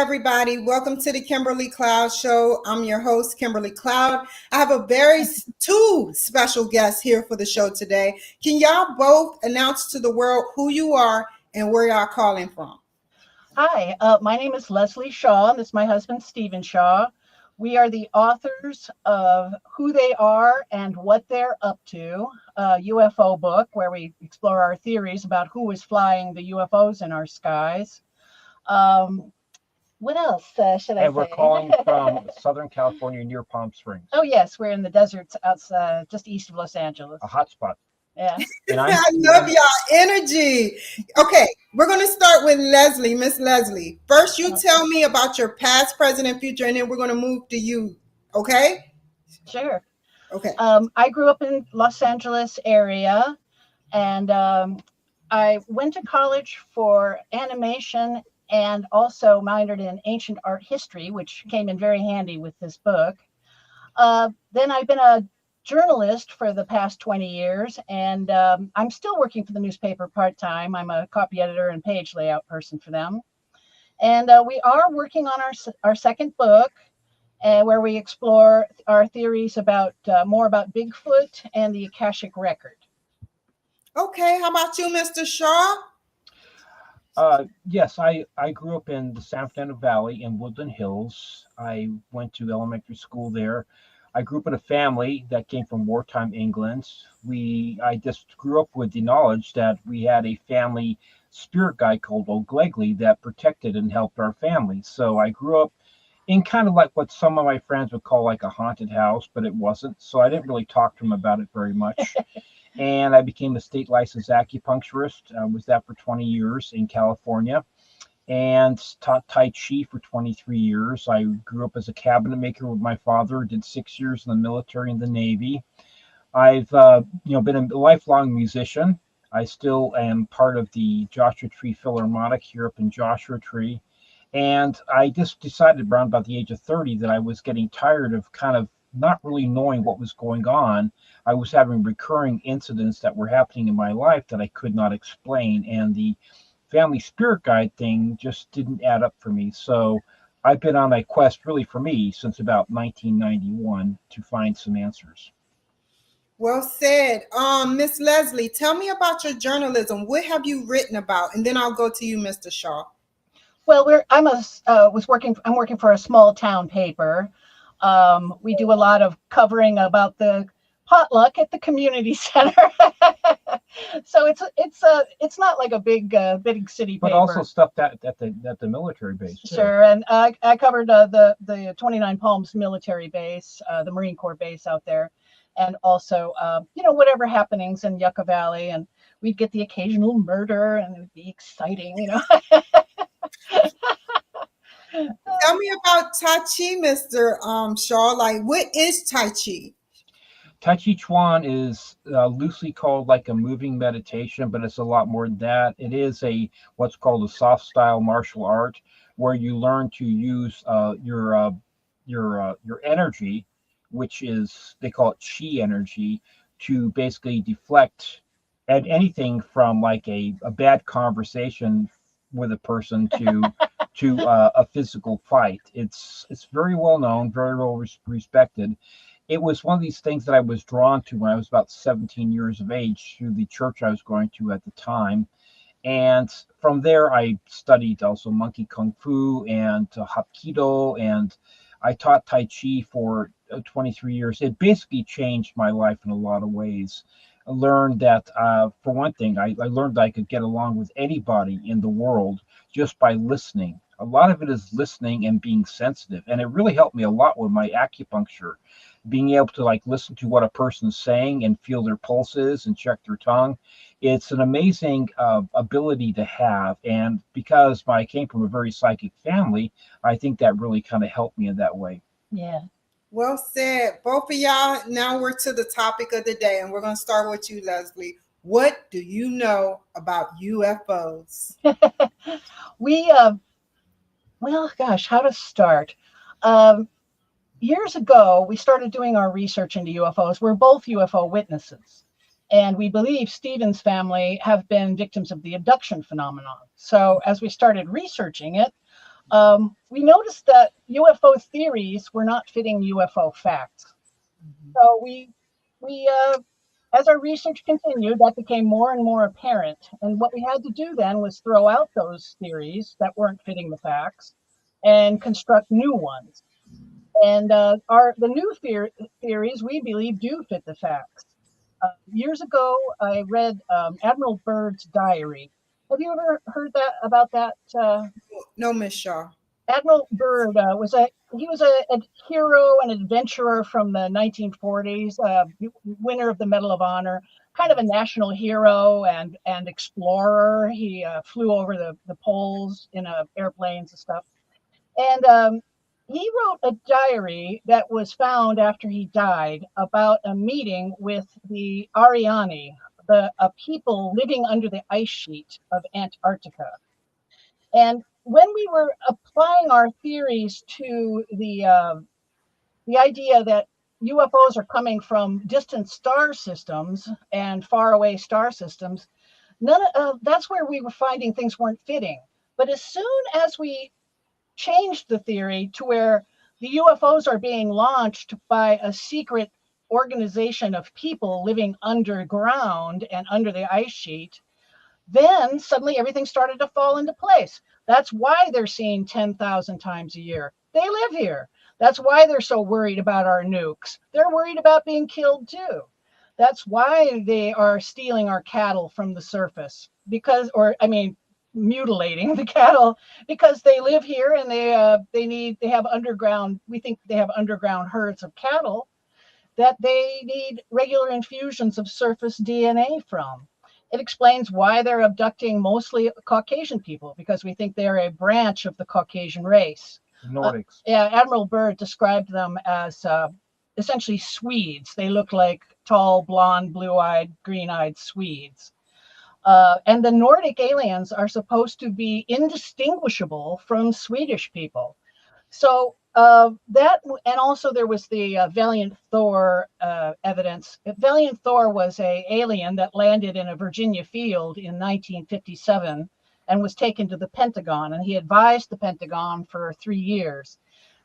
everybody. Welcome to the Kimberly Cloud Show. I'm your host, Kimberly Cloud. I have two special guests here for the show today. Can y'all both announce to the world who you are and where y'all calling from? Hi, my name is Leslie Shaw, and this is my husband, Stephen Shaw. We are the authors of Who They Are and What They're Up To, a UFO book where we explore our theories about who is flying the UFOs in our skies. What else should I say? And we're calling from Southern California near Palm Springs. Oh, yes, we're in the deserts outside, just east of Los Angeles. A hot spot. Yeah. And I love y'all energy. Okay, we're going to start with Leslie. Miss Leslie, first you tell me about your past, present, and future, and then we're going to move to you. Okay? Sure. Okay. I grew up in Los Angeles area, and I went to college for animation and also minored in ancient art history, which came in very handy with this book. Then I've been a journalist for the past 20 years, and I'm still working for the newspaper part-time. I'm a copy editor and page layout person for them. And we are working on our second book, where we explore our theories about more about Bigfoot and the Akashic Record. Okay, how about you, Mr. Shaw? Yes, I grew up in the San Fernando Valley in Woodland Hills. I went to elementary school there. I grew up in a family that came from wartime England. I just grew up with the knowledge that we had a family spirit guide called Old Glegley that protected and helped our family. So I grew up in kind of like what some of my friends would call like a haunted house, but it wasn't. So I didn't really talk to them about it very much. And I became a state licensed acupuncturist. I was that for 20 years in California and taught Tai Chi for 23 years. I grew up as a cabinet maker with my father, did 6 years in the military and the Navy. I've been a lifelong musician. I still am part of the Joshua Tree Philharmonic here up in Joshua Tree. And I just decided around about the age of 30 that I was getting tired of kind of not really knowing what was going on. I was having recurring incidents that were happening in my life that I could not explain. And the family spirit guide thing just didn't add up for me. So I've been on a quest really for me since about 1991 to find some answers. Well said. Miss Leslie, tell me about your journalism. What have you written about? And then I'll go to you, Mr. Shaw. Well, I'm working for a small town paper. We do a lot of covering about the potluck at the community center. So it's not like a big city paper. But also stuff at the military base too. Sure, and I covered the 29 Palms military base, the Marine Corps base out there, and also whatever happenings in Yucca Valley, and we'd get the occasional murder, and it would be exciting, Tell me about Tai Chi, Mr. Shaw. Like, what is Tai Chi? Tai Chi Chuan is loosely called like a moving meditation, but it's a lot more than that. It is what's called a soft style martial art, where you learn to use your energy, which is, they call it chi energy, to basically deflect at anything from like a bad conversation with a person to a physical fight. It's very well known, very well respected. It was one of these things that I was drawn to when I was about 17 years of age through the church I was going to at the time. And from there, I studied also monkey kung fu and hapkido, and I taught Tai Chi for 23 years. It basically changed my life in a lot of ways. I learned that, for one thing, I learned that I could get along with anybody in the world just by listening. A lot of it is listening and being sensitive. And it really helped me a lot with my acupuncture, being able to like listen to what a person's saying and feel their pulses and check their tongue. It's an amazing ability to have. And because I came from a very psychic family, I think that really kind of helped me in that way. Yeah. Well said. Both of y'all, now we're to the topic of the day, and we're going to start with you, Leslie. What do you know about UFOs? Well, gosh, how to start? Years ago, we started doing our research into UFOs. We're both UFO witnesses, and we believe Stephen's family have been victims of the abduction phenomenon. So as we started researching it, we noticed that UFO theories were not fitting UFO facts. So as our research continued, that became more and more apparent. And what we had to do then was throw out those theories that weren't fitting the facts and construct new ones. And the new theories, we believe, do fit the facts. Years ago, I read Admiral Byrd's diary. Have you ever heard about that? No, Miss Shaw. Admiral Byrd was a hero and adventurer from the 1940s, winner of the Medal of Honor, kind of a national hero and explorer. He flew over the poles in airplanes and stuff. And he wrote a diary that was found after he died about a meeting with the Ariani, a people living under the ice sheet of Antarctica. And when we were applying our theories to the idea that UFOs are coming from distant star systems and faraway star systems, that's where we were finding things weren't fitting. But as soon as we changed the theory to where the UFOs are being launched by a secret organization of people living underground and under the ice sheet, then suddenly everything started to fall into place. That's why they're seen 10,000 times a year. They live here. That's why they're so worried about our nukes. They're worried about being killed too. That's why they are stealing our cattle from the surface mutilating the cattle, because they live here and they have underground. We think they have underground herds of cattle that they need regular infusions of surface DNA from. It explains why they're abducting mostly Caucasian people, because we think they're a branch of the Caucasian race. Nordics. Admiral Byrd described them as essentially Swedes. They look like tall, blonde, blue-eyed, green-eyed Swedes. And the Nordic aliens are supposed to be indistinguishable from Swedish people. So that, and also there was the Valiant Thor evidence. Valiant Thor was an alien that landed in a Virginia field in 1957 and was taken to the Pentagon, and he advised the Pentagon for 3 years.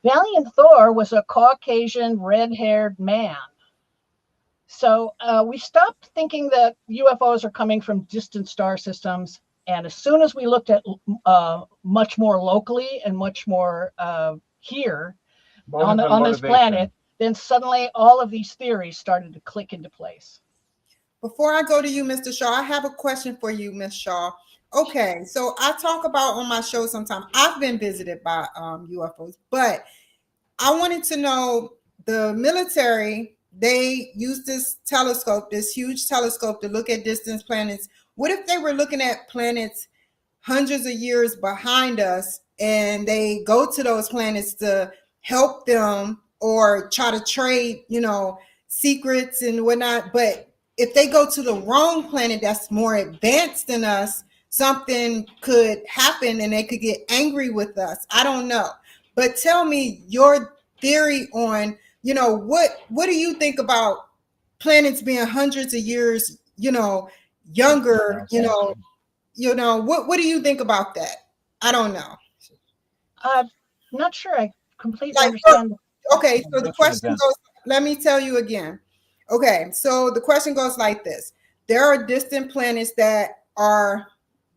Valiant Thor was a Caucasian, red-haired man. So we stopped thinking that UFOs are coming from distant star systems. And as soon as we looked at much more locally and much more here on this planet, then suddenly all of these theories started to click into place. Before I go to you, Mr. Shaw, I have a question for you, Ms. Shaw. Okay, so I talk about on my show sometimes, I've been visited by UFOs, but I wanted to know, the military, they use this telescope, this huge telescope, to look at distant planets. What if they were looking at planets hundreds of years behind us, and they go to those planets to help them or try to trade, secrets and whatnot? But if they go to the wrong planet that's more advanced than us, something could happen and they could get angry with us. I don't know. But tell me your theory on, what do you think about planets being hundreds of years, younger, what do you think about that? I don't know. I'm not sure I completely understand. Okay, so the question goes, let me tell you again. Okay, so the question goes like this. There are distant planets that are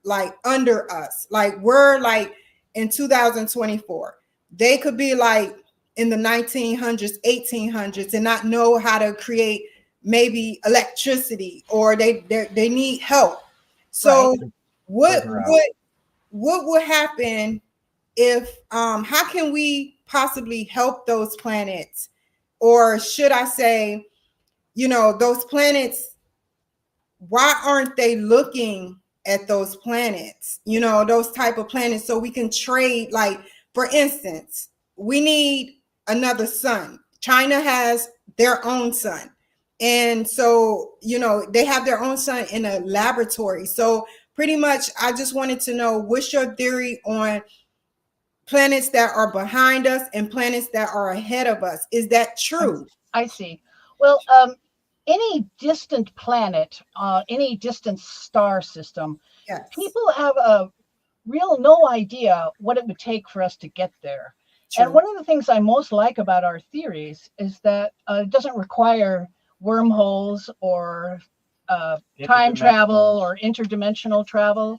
like under us. Like we're like in 2024. They could be like in the 1900s, 1800s, and not know how to create maybe electricity, or they need help. So right. What would happen if how can we possibly help those planets? Or should I say, those planets, why aren't they looking at those planets, those type of planets, so we can trade? Like, for instance, we need another sun. China has their own sun. And so, they have their own sun in a laboratory. So pretty much, I just wanted to know, what's your theory on planets that are behind us and planets that are ahead of us? Is that true? I see. Well, any distant planet, any distant star system, yes, people have no idea what it would take for us to get there. True. And one of the things I most like about our theories is that it doesn't require wormholes or time travel or interdimensional travel.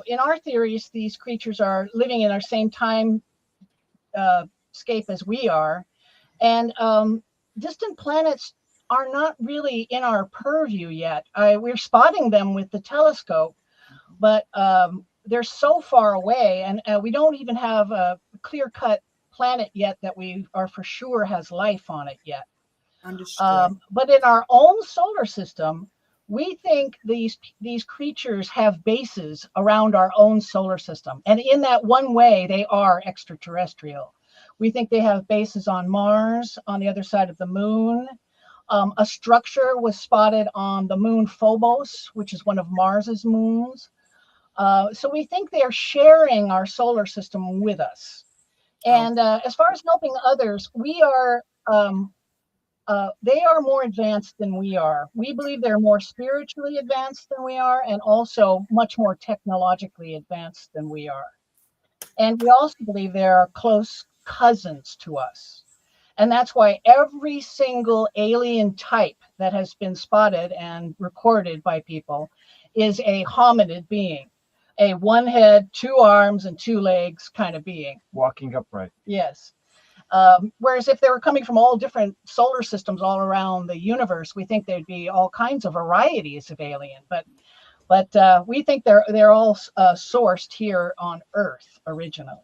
In our theories, these creatures are living in our same time scape as we are. And distant planets are not really in our purview yet. We're spotting them with the telescope, but they're so far away, and we don't even have a clear-cut planet yet that we are for sure has life on it yet. Understood. But in our own solar system, we think these creatures have bases around our own solar system. And in that one way, they are extraterrestrial. We think they have bases on Mars, on the other side of the moon. A structure was spotted on the moon Phobos, which is one of Mars's moons. So we think they are sharing our solar system with us. And as far as helping others, we are they are more advanced than we are. We believe they're more spiritually advanced than we are, and also much more technologically advanced than we are. And we also believe they are close cousins to us. And that's why every single alien type that has been spotted and recorded by people is a hominid being, a one head, two arms, and two legs kind of being. Walking upright. Yes. Whereas if they were coming from all different solar systems all around the universe, we think there'd be all kinds of varieties of alien. But we think they're all sourced here on Earth originally.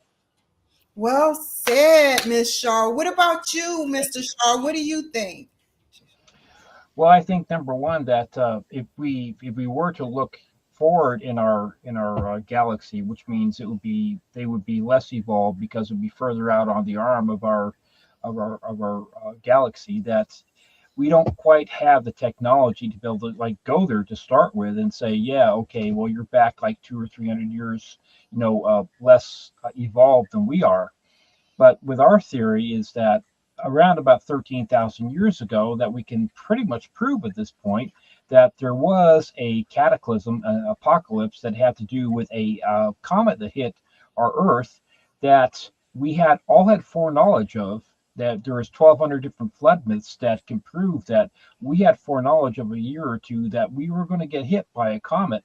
Well said, Miss Shaw. What about you, Mr. Shaw? What do you think? Well, I think number one that if we were to look forward in our galaxy, which means they would be less evolved because it would be further out on the arm of our galaxy, that we don't quite have the technology to be able to like go there to start with and say, yeah, okay, well, you're back like 200 or 300 years, less evolved than we are. But with our theory is that around about 13,000 years ago, that we can pretty much prove at this point that there was a cataclysm, an apocalypse that had to do with a comet that hit our Earth that we had foreknowledge of, that there was 1,200 different flood myths that can prove that we had foreknowledge of a year or two that we were going to get hit by a comet,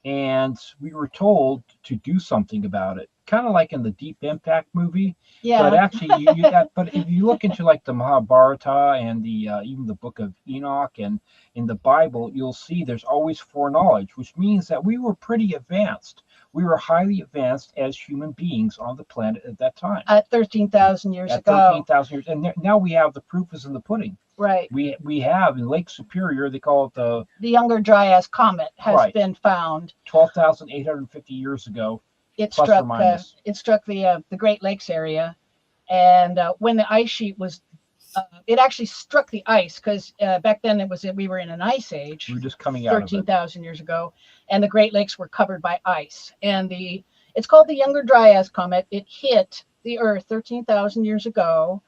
and we were told to do something about it. Kind of like in the Deep Impact movie. Yeah. But actually, but if you look into like the Mahabharata and the even the Book of Enoch and in the Bible, you'll see there's always foreknowledge, which means that we were pretty advanced. We were highly advanced as human beings on the planet at that time. At 13,000 years ago. At 13,000 years, and now we have the proof is in the pudding. Right. We have in Lake Superior, they call it the Younger Dryas Comet has been found 12,850 years ago. It struck the Great Lakes area, and when the ice sheet was, it actually struck the ice because back then we were in an ice age. We were just coming out 13,000 years ago, and the Great Lakes were covered by ice. And it's called the Younger Dryas Comet. It hit the Earth 13,000 years ago.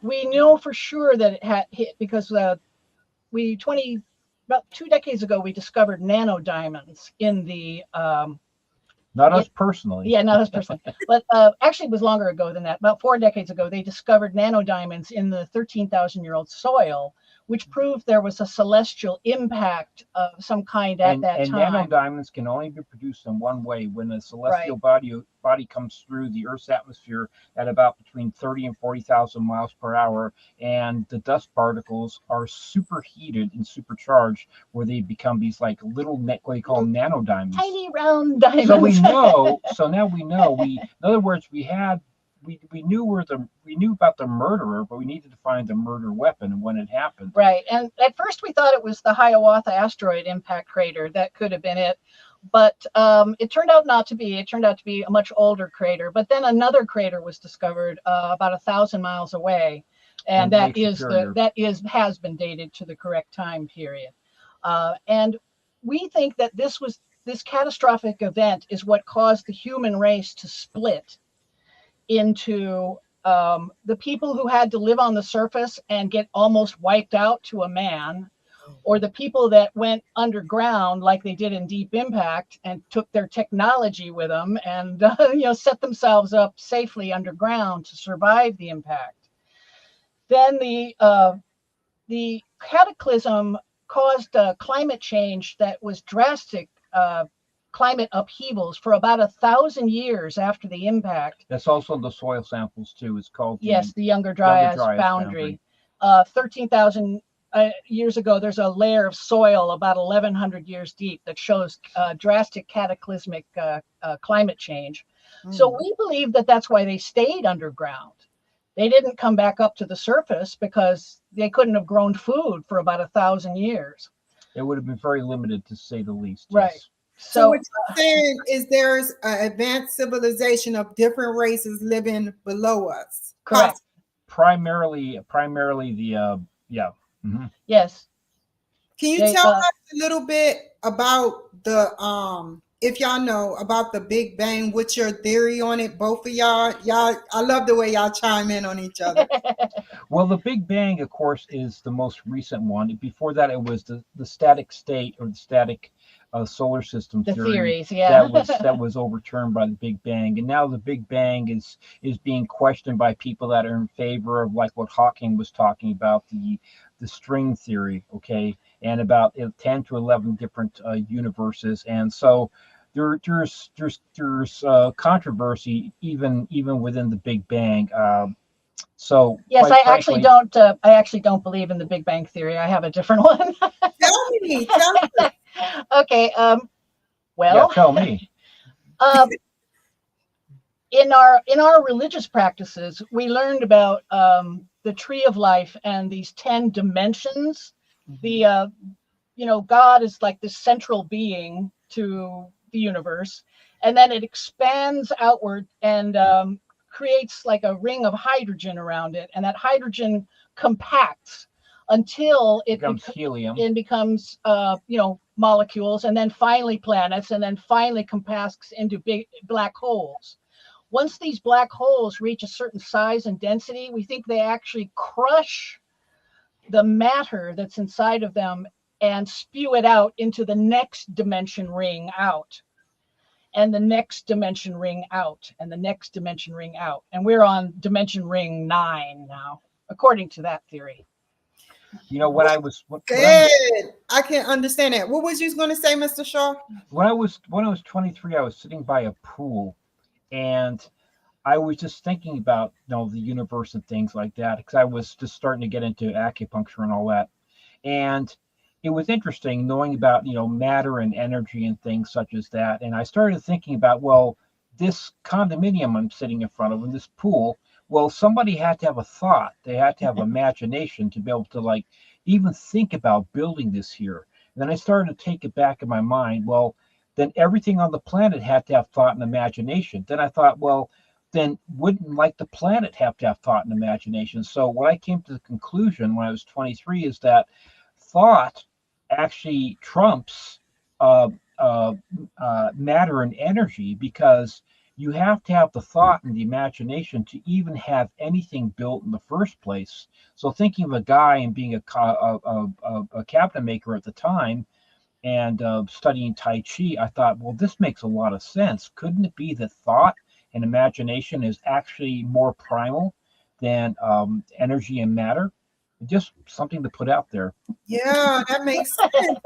We know for sure that it had hit because about 2 decades ago we discovered nanodiamonds in the not us personally. Yeah, not us personally. But actually, it was longer ago than that. About 4 decades ago, they discovered nanodiamonds in the 13,000-year-old soil, which proved there was a celestial impact of some kind at that time. And nanodiamonds can only be produced in one way: when a celestial body comes through the Earth's atmosphere at about between 30 and 40,000 miles per hour, and the dust particles are superheated and supercharged, where they become these like little what they call nanodiamonds, tiny round diamonds. So we know. So now we know. In other words, we knew about the murderer, but we needed to find the murder weapon and when it happened. Right. And at first we thought it was the Hiawatha asteroid impact crater. That could have been it. But it turned out not to be. It turned out to be a much older crater. But then another crater was discovered about 1,000 miles away. And that has been dated to the correct time period. And we think that this catastrophic event is what caused the human race to split into the people who had to live on the surface and get almost wiped out to a man, or the people that went underground like they did in Deep Impact and took their technology with them and set themselves up safely underground to survive the impact. Then the cataclysm caused climate change that was drastic climate upheavals for about 1,000 years after the impact. That's also the soil samples too. It's called the Younger Dryas boundary. 13,000 years ago, there's a layer of soil about 1,100 years deep that shows drastic cataclysmic climate change. So we believe that that's why they stayed underground. They didn't come back up to the surface because they couldn't have grown food for about 1,000 years. It would have been very limited, to say the least. Right. Yes. So what you're saying is there's an advanced civilization of different races living below us. Correct. Primarily the Yes. Can you tell us a little bit about the if y'all know about the Big Bang? What's your theory on it? Both of y'all, I love the way y'all chime in on each other. Well, the Big Bang, of course, is the most recent one. Before that, it was the static state, or the static solar system theories, yeah. that was overturned by the Big Bang. And now the Big Bang is being questioned by people that are in favor of, like what Hawking was talking about, the string theory, okay, and about 10 to 11 different universes. And so there's controversy even within the Big Bang. So yes, I actually don't believe in the Big Bang theory. I have a different one. Tell me. Okay. Well, yeah, tell me. In our religious practices, we learned about the tree of life and these 10 dimensions. The God is like the central being to the universe, and then it expands outward and creates like a ring of hydrogen around it, and that hydrogen compacts until it becomes helium and becomes molecules, and then finally planets, and then finally compacts into big black holes. Once these black holes reach a certain size and density, we think they actually crush the matter that's inside of them and spew it out into the next dimension ring out, and the next dimension ring out, and the next dimension ring out. And we're on dimension ring 9 now, according to that theory. You know, when I was I can't understand that. What was you going to say, Mr. Shaw? When I was 23, I was sitting by a pool, and I was just thinking about the universe and things like that, because I was just starting to get into acupuncture and all that. And it was interesting knowing about matter and energy and things such as that. And I started thinking about, well, this condominium I'm sitting in front of, in this pool, well, somebody had to have a thought. They had to have imagination to be able to even think about building this here. And then I started to take it back in my mind. Well, then everything on the planet had to have thought and imagination. Then I thought, well, then wouldn't the planet have to have thought and imagination? So what I came to the conclusion when I was 23 is that thought actually trumps matter and energy, because you have to have the thought and the imagination to even have anything built in the first place. So thinking of a guy and being a cabinet maker at the time, and studying Tai Chi, I thought, well, this makes a lot of sense. Couldn't it be that thought and imagination is actually more primal than energy and matter? Just something to put out there. Yeah, that makes sense.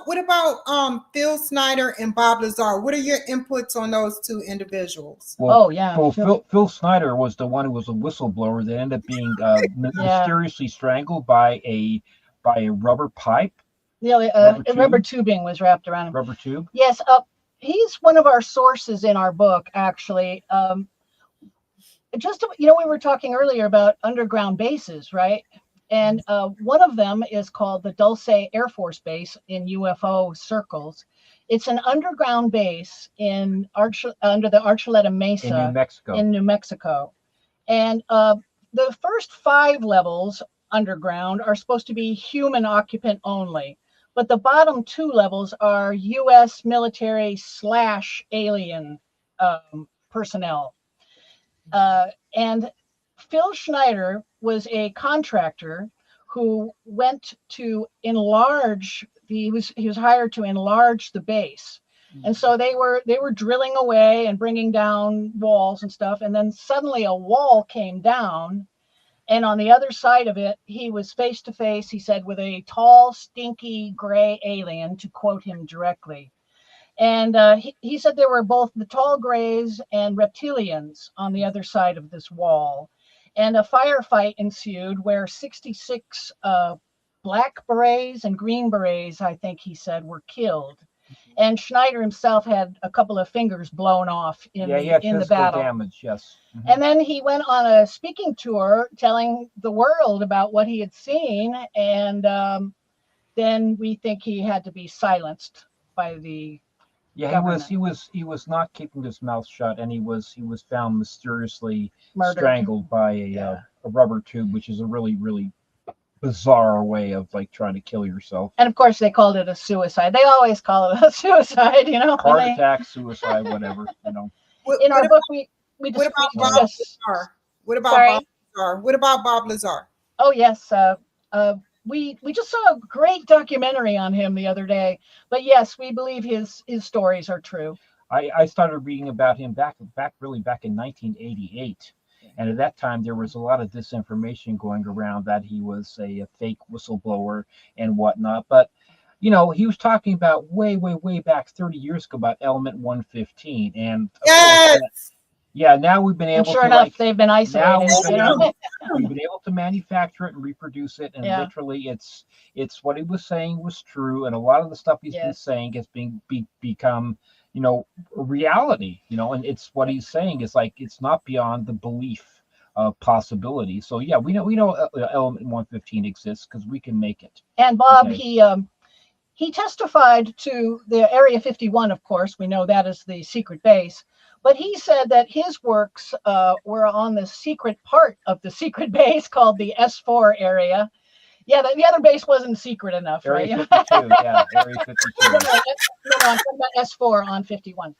What about Phil Snyder and Bob Lazar? What are your inputs on those two individuals? Well, Phil Snyder was the one who was a whistleblower that ended up being mysteriously strangled by a rubber pipe. Rubber tubing was wrapped around him. Rubber tube? Yes. He's one of our sources in our book, actually. We were talking earlier about underground bases, right? And one of them is called the Dulce Air Force Base in UFO circles. It's an underground base under the Archuleta Mesa in New Mexico. And the first 5 levels underground are supposed to be human occupant only, but the bottom 2 levels are U.S. military / alien personnel. And Phil Schneider was a contractor who went to enlarge he was hired to enlarge the base. And so they were drilling away and bringing down walls and stuff. And then suddenly a wall came down. And on the other side of it, he was face to face, he said, with a tall, stinky gray alien, to quote him directly. And he said there were both the tall grays and reptilians on the other side of this wall. And a firefight ensued where 66 black berets and green berets, I think he said, were killed. And Schneider himself had a couple of fingers blown off in the battle. Damage, yes. Mm-hmm. And then he went on a speaking tour telling the world about what he had seen. And then we think he had to be silenced by the government. he was not keeping his mouth shut, and he was found mysteriously Murdered. strangled by a rubber tube, which is a really, really bizarre way of like trying to kill yourself. And of course they called it a suicide. They always call it a suicide, you know. Heart attack, suicide, whatever, you know. In our book we what about Bob Lazar? What about Bob Lazar? What about Bob Lazar? Oh yes, we just saw a great documentary on him the other day. But yes, we believe his stories are true. I started reading about him back in 1988. And at that time, there was a lot of disinformation going around that he was a fake whistleblower and whatnot. But, you know, he was talking about way back 30 years ago about element 115. And yes, now we've been able to. Sure enough, they've been isolated. We've been able to manufacture it and reproduce it. And literally, it's what he was saying was true. And a lot of the stuff he's been saying has become, you know, reality, you know, and it's what he's saying is like, it's not beyond the belief possibility. So yeah, we know element 115 exists because we can make it. And Bob, he testified to the Area 51, of course, we know that is the secret base, but he said that his works were on the secret part of the secret base called the S4 area. Yeah, the other base wasn't secret enough, Area right? 52, yeah, Area 52. No, I'm talking about S4 on 51.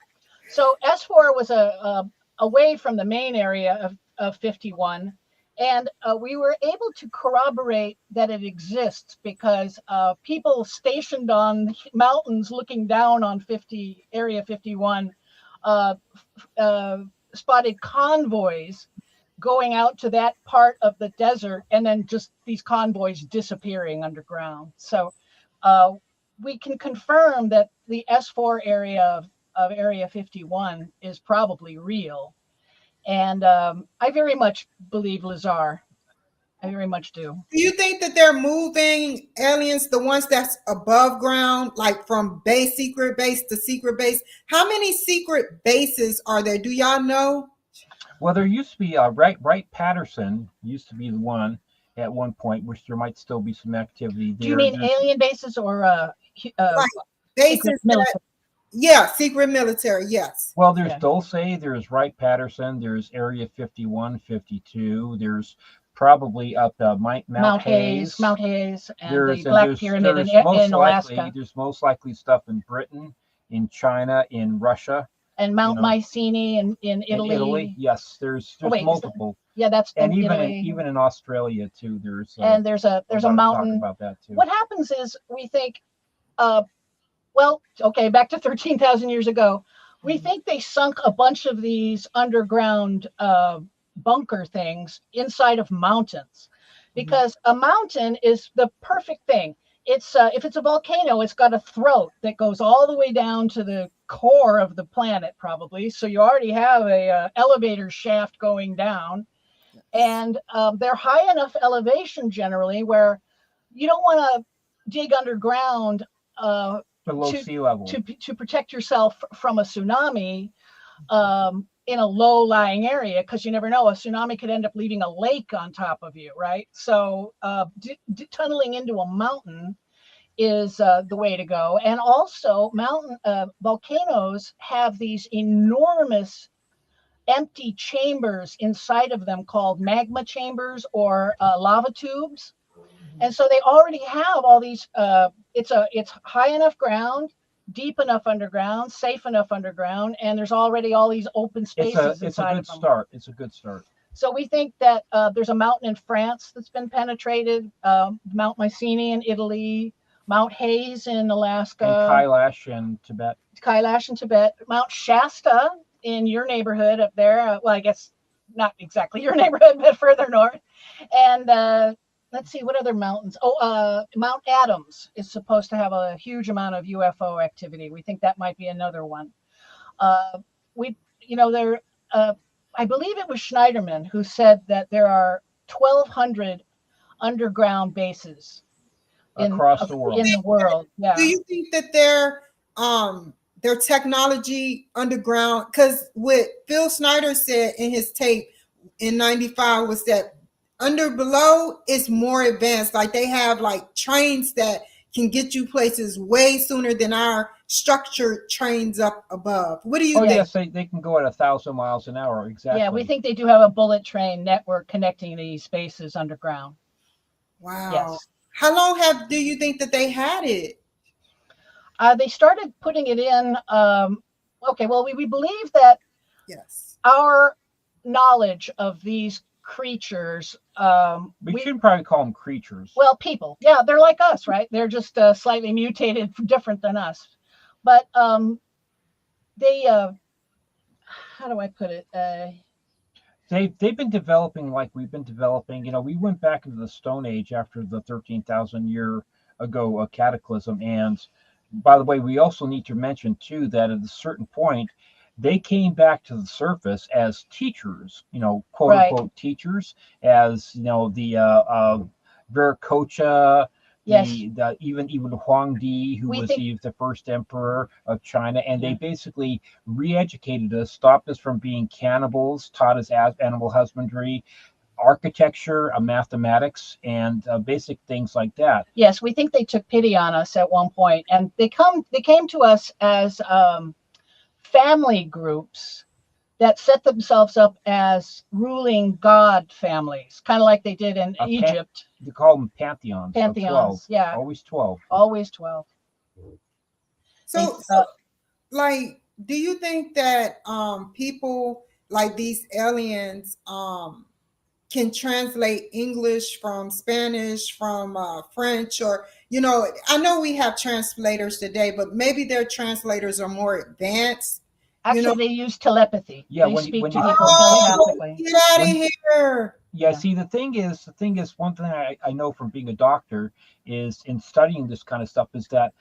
So S4 was away from the main area of 51, and we were able to corroborate that it exists because people stationed on mountains looking down on Area 51 spotted convoys going out to that part of the desert, and then just these convoys disappearing underground. So we can confirm that the S4 area of Area 51 is probably real. And I very much believe Lazar. I very much do. Do you think that they're moving aliens, the ones that's above ground, like from secret base to secret base? How many secret bases are there? Do y'all know? Well, there used to be Wright-Patterson used to be the one at one point, which there might still be some activity there. Do you mean alien bases or right. Bases military? Secret military, yes. Well, there's Dulce, there's Wright-Patterson, there's Area 51, 52, there's probably up Mount Hayes, and the Black Pyramid in Alaska. There's most likely stuff in Britain, in China, in Russia. And Mount Mycenae in Italy. Yes, there's multiple. That's and even in Australia too. There's a mountain about that too. What happens is we think, back to 13,000 years ago, we think they sunk a bunch of these underground bunker things inside of mountains, because a mountain is the perfect thing. It's if it's a volcano, it's got a throat that goes all the way down to the core of the planet, probably. So you already have a elevator shaft going down, and they're high enough elevation generally where you don't want to dig underground below sea level to protect yourself from a tsunami in a low-lying area, because you never know, a tsunami could end up leaving a lake on top of you, right? So tunneling into a mountain is the way to go. And also volcanoes have these enormous empty chambers inside of them called magma chambers or lava tubes. And so they already have all these, it's high enough ground, deep enough underground, safe enough underground, and there's already all these open spaces inside of them. It's a good start. So we think that there's a mountain in France that's been penetrated, Mount Mycenae in Italy, Mount Hayes in Alaska, and Kailash in Tibet. Kailash in Tibet, Mount Shasta in your neighborhood up there. Well, I guess not exactly your neighborhood, but further north. And let's see, what other mountains? Oh, Mount Adams is supposed to have a huge amount of UFO activity. We think that might be another one. I believe it was Schneiderman who said that there are 1,200 underground bases Across the world. In the world, yeah. Do you think that their technology underground? Because what Phil Snyder said in his tape in '95 was that below is more advanced. Like they have like trains that can get you places way sooner than our structured trains up above. What do you think? Yes, they can go at 1,000 miles an hour. Exactly. Yeah, we think they do have a bullet train network connecting these spaces underground. Wow. Yes. How long do you think that they had it? They started putting it in. Okay, well, we believe that yes, our knowledge of these creatures. We should probably call them creatures. Well, people. Yeah, they're like us, right? They're just slightly mutated, different than us. But they, how do I put it? They've been developing like we've been developing. You know, we went back into the Stone Age after the 13,000 year ago cataclysm. And by the way, we also need to mention too that at a certain point, they came back to the surface as teachers, you know, quote unquote teachers, as you know, the Viracocha, the even Huangdi, who was the first emperor of China, and they basically re-educated us, stopped us from being cannibals, taught us animal husbandry, architecture, mathematics, and basic things like that. Yes, we think they took pity on us at one point, and they came to us as family groups that set themselves up as ruling god families, kind of like they did in Egypt. They call them pantheons. Pantheons, yeah. Always 12. Always 12. So, like, do you think that people like these aliens can translate English from Spanish, from French, or, you know, I know we have translators today, but maybe their translators are more advanced. Actually, they use telepathy. Yeah, they when speak you to people telepathically. Get out of here. Yeah, see, the thing is, one thing I know from being a doctor is in studying this kind of stuff is that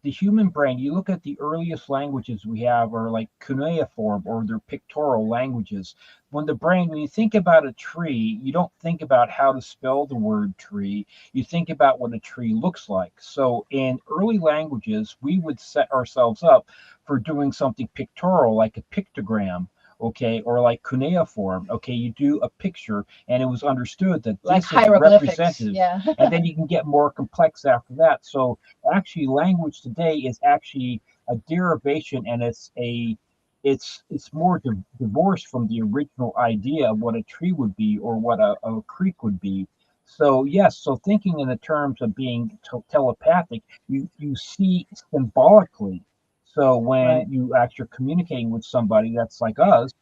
the human brain, you look at the earliest languages we have are like cuneiform or they're pictorial languages. When you think about a tree, you don't think about how to spell the word tree. You think about what a tree looks like. So in early languages, we would set ourselves up for doing something pictorial, like a pictogram. Okay, or like cuneiform. Okay, you do a picture, and it was understood that like this is representative, yeah. and then you can get more complex after that. So actually, language today is actually a derivation, and it's more divorced from the original idea of what a tree would be or what a creek would be. So yes, so thinking in the terms of being telepathic, you see symbolically. So when you actually are communicating with somebody that's like us,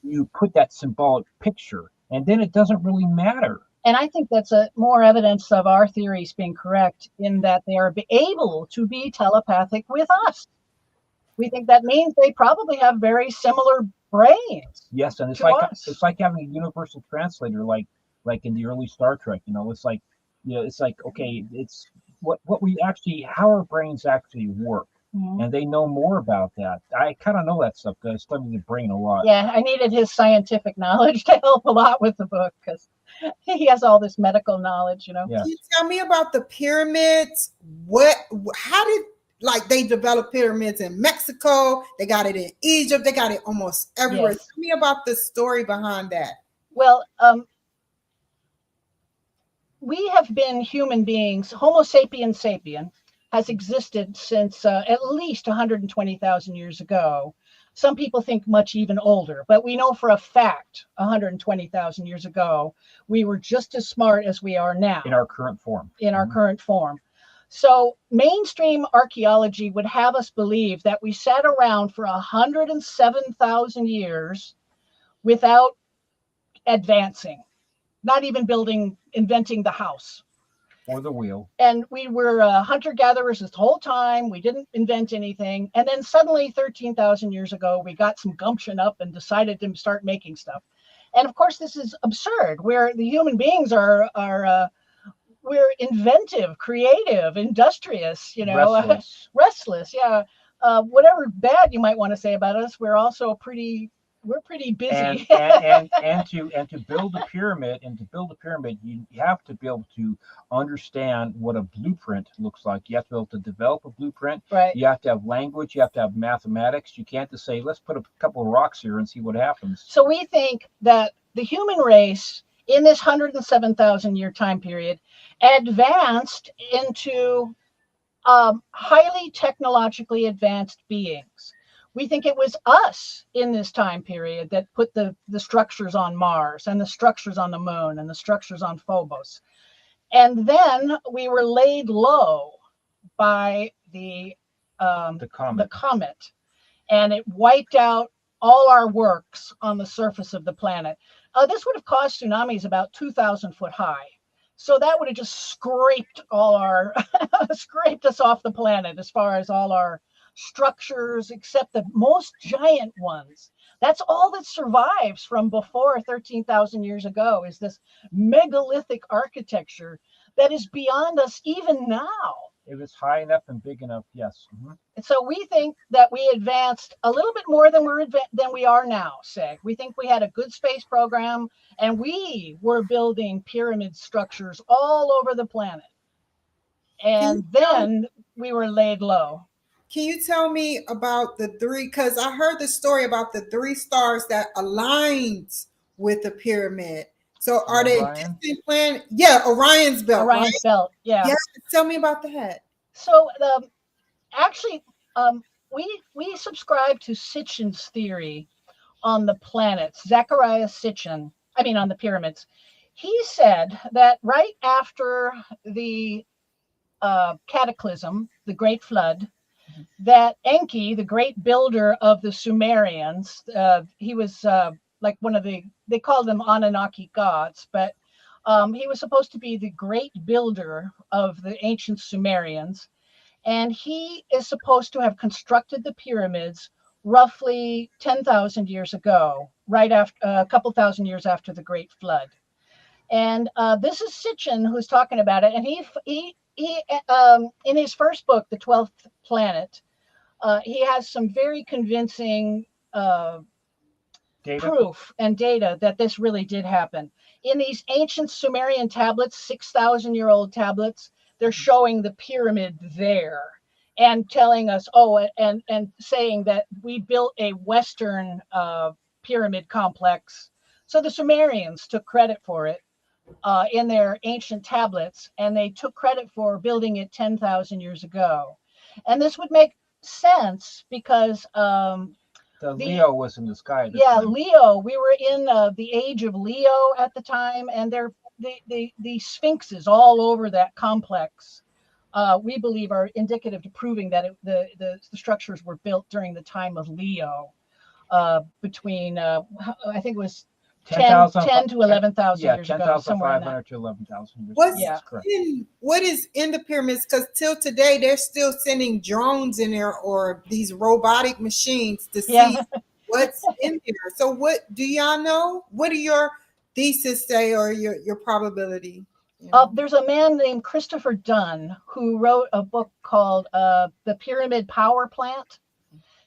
you put that symbolic picture, and then it doesn't really matter. And I think that's more evidence of our theories being correct in that they are able to be telepathic with us. We think that means they probably have very similar brains. Yes, and it's like having a universal translator, like in the early Star Trek. You know, it's like, you know, it's like, okay, it's what we actually, how our brains actually work. Mm-hmm. And they know more about that. I kind of know that stuff because I studied the brain a lot. Yeah, I needed his scientific knowledge to help a lot with the book because he has all this medical knowledge, you know. Yeah. Can you tell me about the pyramids? How did they develop pyramids in Mexico? They got it in Egypt. They got it almost everywhere. Yes. Tell me about the story behind that. Well, we have been human beings. Homo sapiens sapien has existed since at least 120,000 years ago. Some people think much even older, but we know for a fact 120,000 years ago, we were just as smart as we are now. In our current form. In our current form. So mainstream archaeology would have us believe that we sat around for 107,000 years without advancing, not even inventing the house. Or the wheel. And we were hunter-gatherers this whole time. We didn't invent anything. And then suddenly 13,000 years ago, we got some gumption up and decided to start making stuff. And of course, this is absurd. Where the human beings are we're inventive, creative, industrious, restless. Yeah. Whatever bad you might want to say about us, we're also pretty busy. And to build a pyramid, you have to be able to understand what a blueprint looks like. You have to be able to develop a blueprint. Right. You have to have language. You have to have mathematics. You can't just say, let's put a couple of rocks here and see what happens. So we think that the human race in this 107,000 year time period advanced into highly technologically advanced beings. We think it was us in this time period that put the structures on Mars and the structures on the moon and the structures on Phobos. And then we were laid low by the comet, and it wiped out all our works on the surface of the planet. This would have caused tsunamis about 2,000 foot high. So that would have just scraped scraped us off the planet as far as all our structures, except the most giant ones. That's all that survives from before 13,000 years ago, is this megalithic architecture that is beyond us even now. It was high enough and big enough, yes. Mm-hmm. And so we think that we advanced a little bit more than we are now, say. We think we had a good space program, and we were building pyramid structures all over the planet. And then we were laid low. Can you tell me about the three? Because I heard the story about the three stars that aligned with the pyramid. So are they distant planet? Yeah, Orion's belt. Orion's belt, yeah. Yeah, tell me about that. So actually, we subscribe to Sitchin's theory on the planets. Zechariah Sitchin, on the pyramids. He said that right after the cataclysm, the Great Flood, that Enki, the great builder of the Sumerians, he was like one of they called them Anunnaki gods, but he was supposed to be the great builder of the ancient Sumerians. And he is supposed to have constructed the pyramids roughly 10,000 years ago, right after a couple thousand years after the Great Flood. And this is Sitchin who's talking about it. And he in his first book, The 12th Planet, he has some very convincing proof and data that this really did happen. In these ancient Sumerian tablets, 6,000-year-old tablets, they're showing the pyramid there and telling us, and saying that we built a Western pyramid complex. So the Sumerians took credit for it in their ancient tablets, and they took credit for building it 10,000 years ago. And this would make sense because Leo was in the sky. Time. Leo. We were in the age of Leo at the time, and the sphinxes all over that complex, we believe, are indicative to proving that the structures were built during the time of Leo, between I think it was 10 to 11,000 years ago. 10,500 to 11,000 years. What is in the pyramids? Because till today, they're still sending drones in there or these robotic machines to see what's in there. So what do y'all know? What do your thesis say, or your probability? There's a man named Christopher Dunn who wrote a book called The Pyramid Power Plant.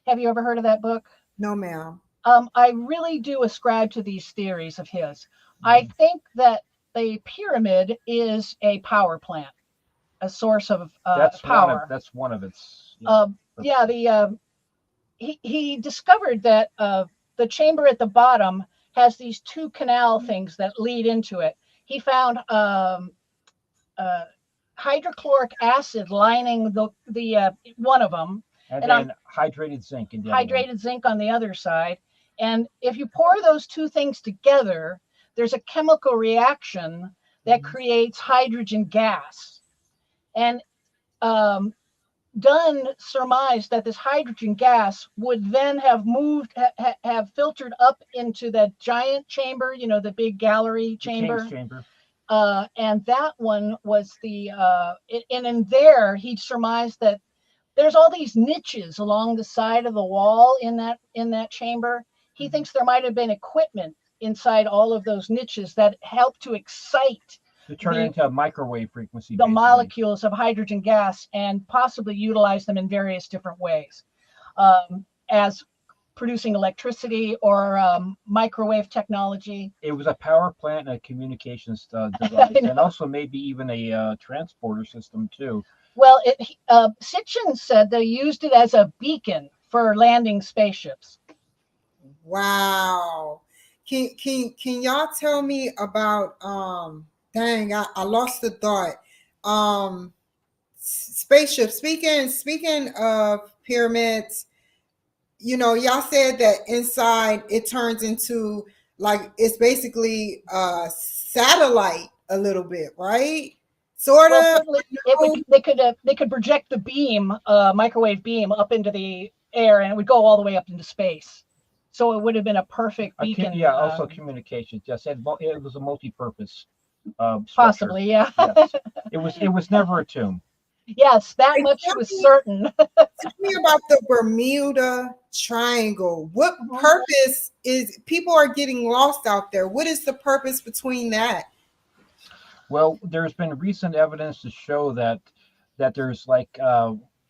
Have you ever heard of that book? No, ma'am. I really do ascribe to these theories of his. I think that the pyramid is a power plant, a source of power. That's one of its. He discovered that the chamber at the bottom has these two canal things that lead into it. He found hydrochloric acid lining the one of them, and then hydrated zinc. Zinc on the other side. And if you pour those two things together, there's a chemical reaction that creates hydrogen gas. And Dunn surmised that this hydrogen gas would then have moved, have filtered up into the giant chamber, you know, the big gallery chamber. King's chamber. And that one was and in there he surmised that there's all these niches along the side of the wall in that chamber. He thinks there might have been equipment inside all of those niches that helped to excite To turn it into a microwave frequency. the basically. molecules of hydrogen gas and possibly utilize them in various different ways, as producing electricity or microwave technology. It was a power plant and a communications device, and also maybe even a transporter system too. Well, Sitchin said they used it as a beacon for landing spaceships. Wow. Can y'all tell me about dang, I lost the thought. Spaceships. Speaking of pyramids, you know, y'all said that inside it turns into like it's basically a satellite a little bit, right? Sort of. They could project the beam, microwave beam, up into the air, and it would go all the way up into space. So it would have been a perfect beacon. Also communications. Yes, it was a multi-purpose. Possibly, yeah. Yes. It was never a tomb. Yes, that much was certain. Tell me about the Bermuda Triangle. What purpose is people are getting lost out there? What is the purpose between that? Well, there's been recent evidence to show that there's like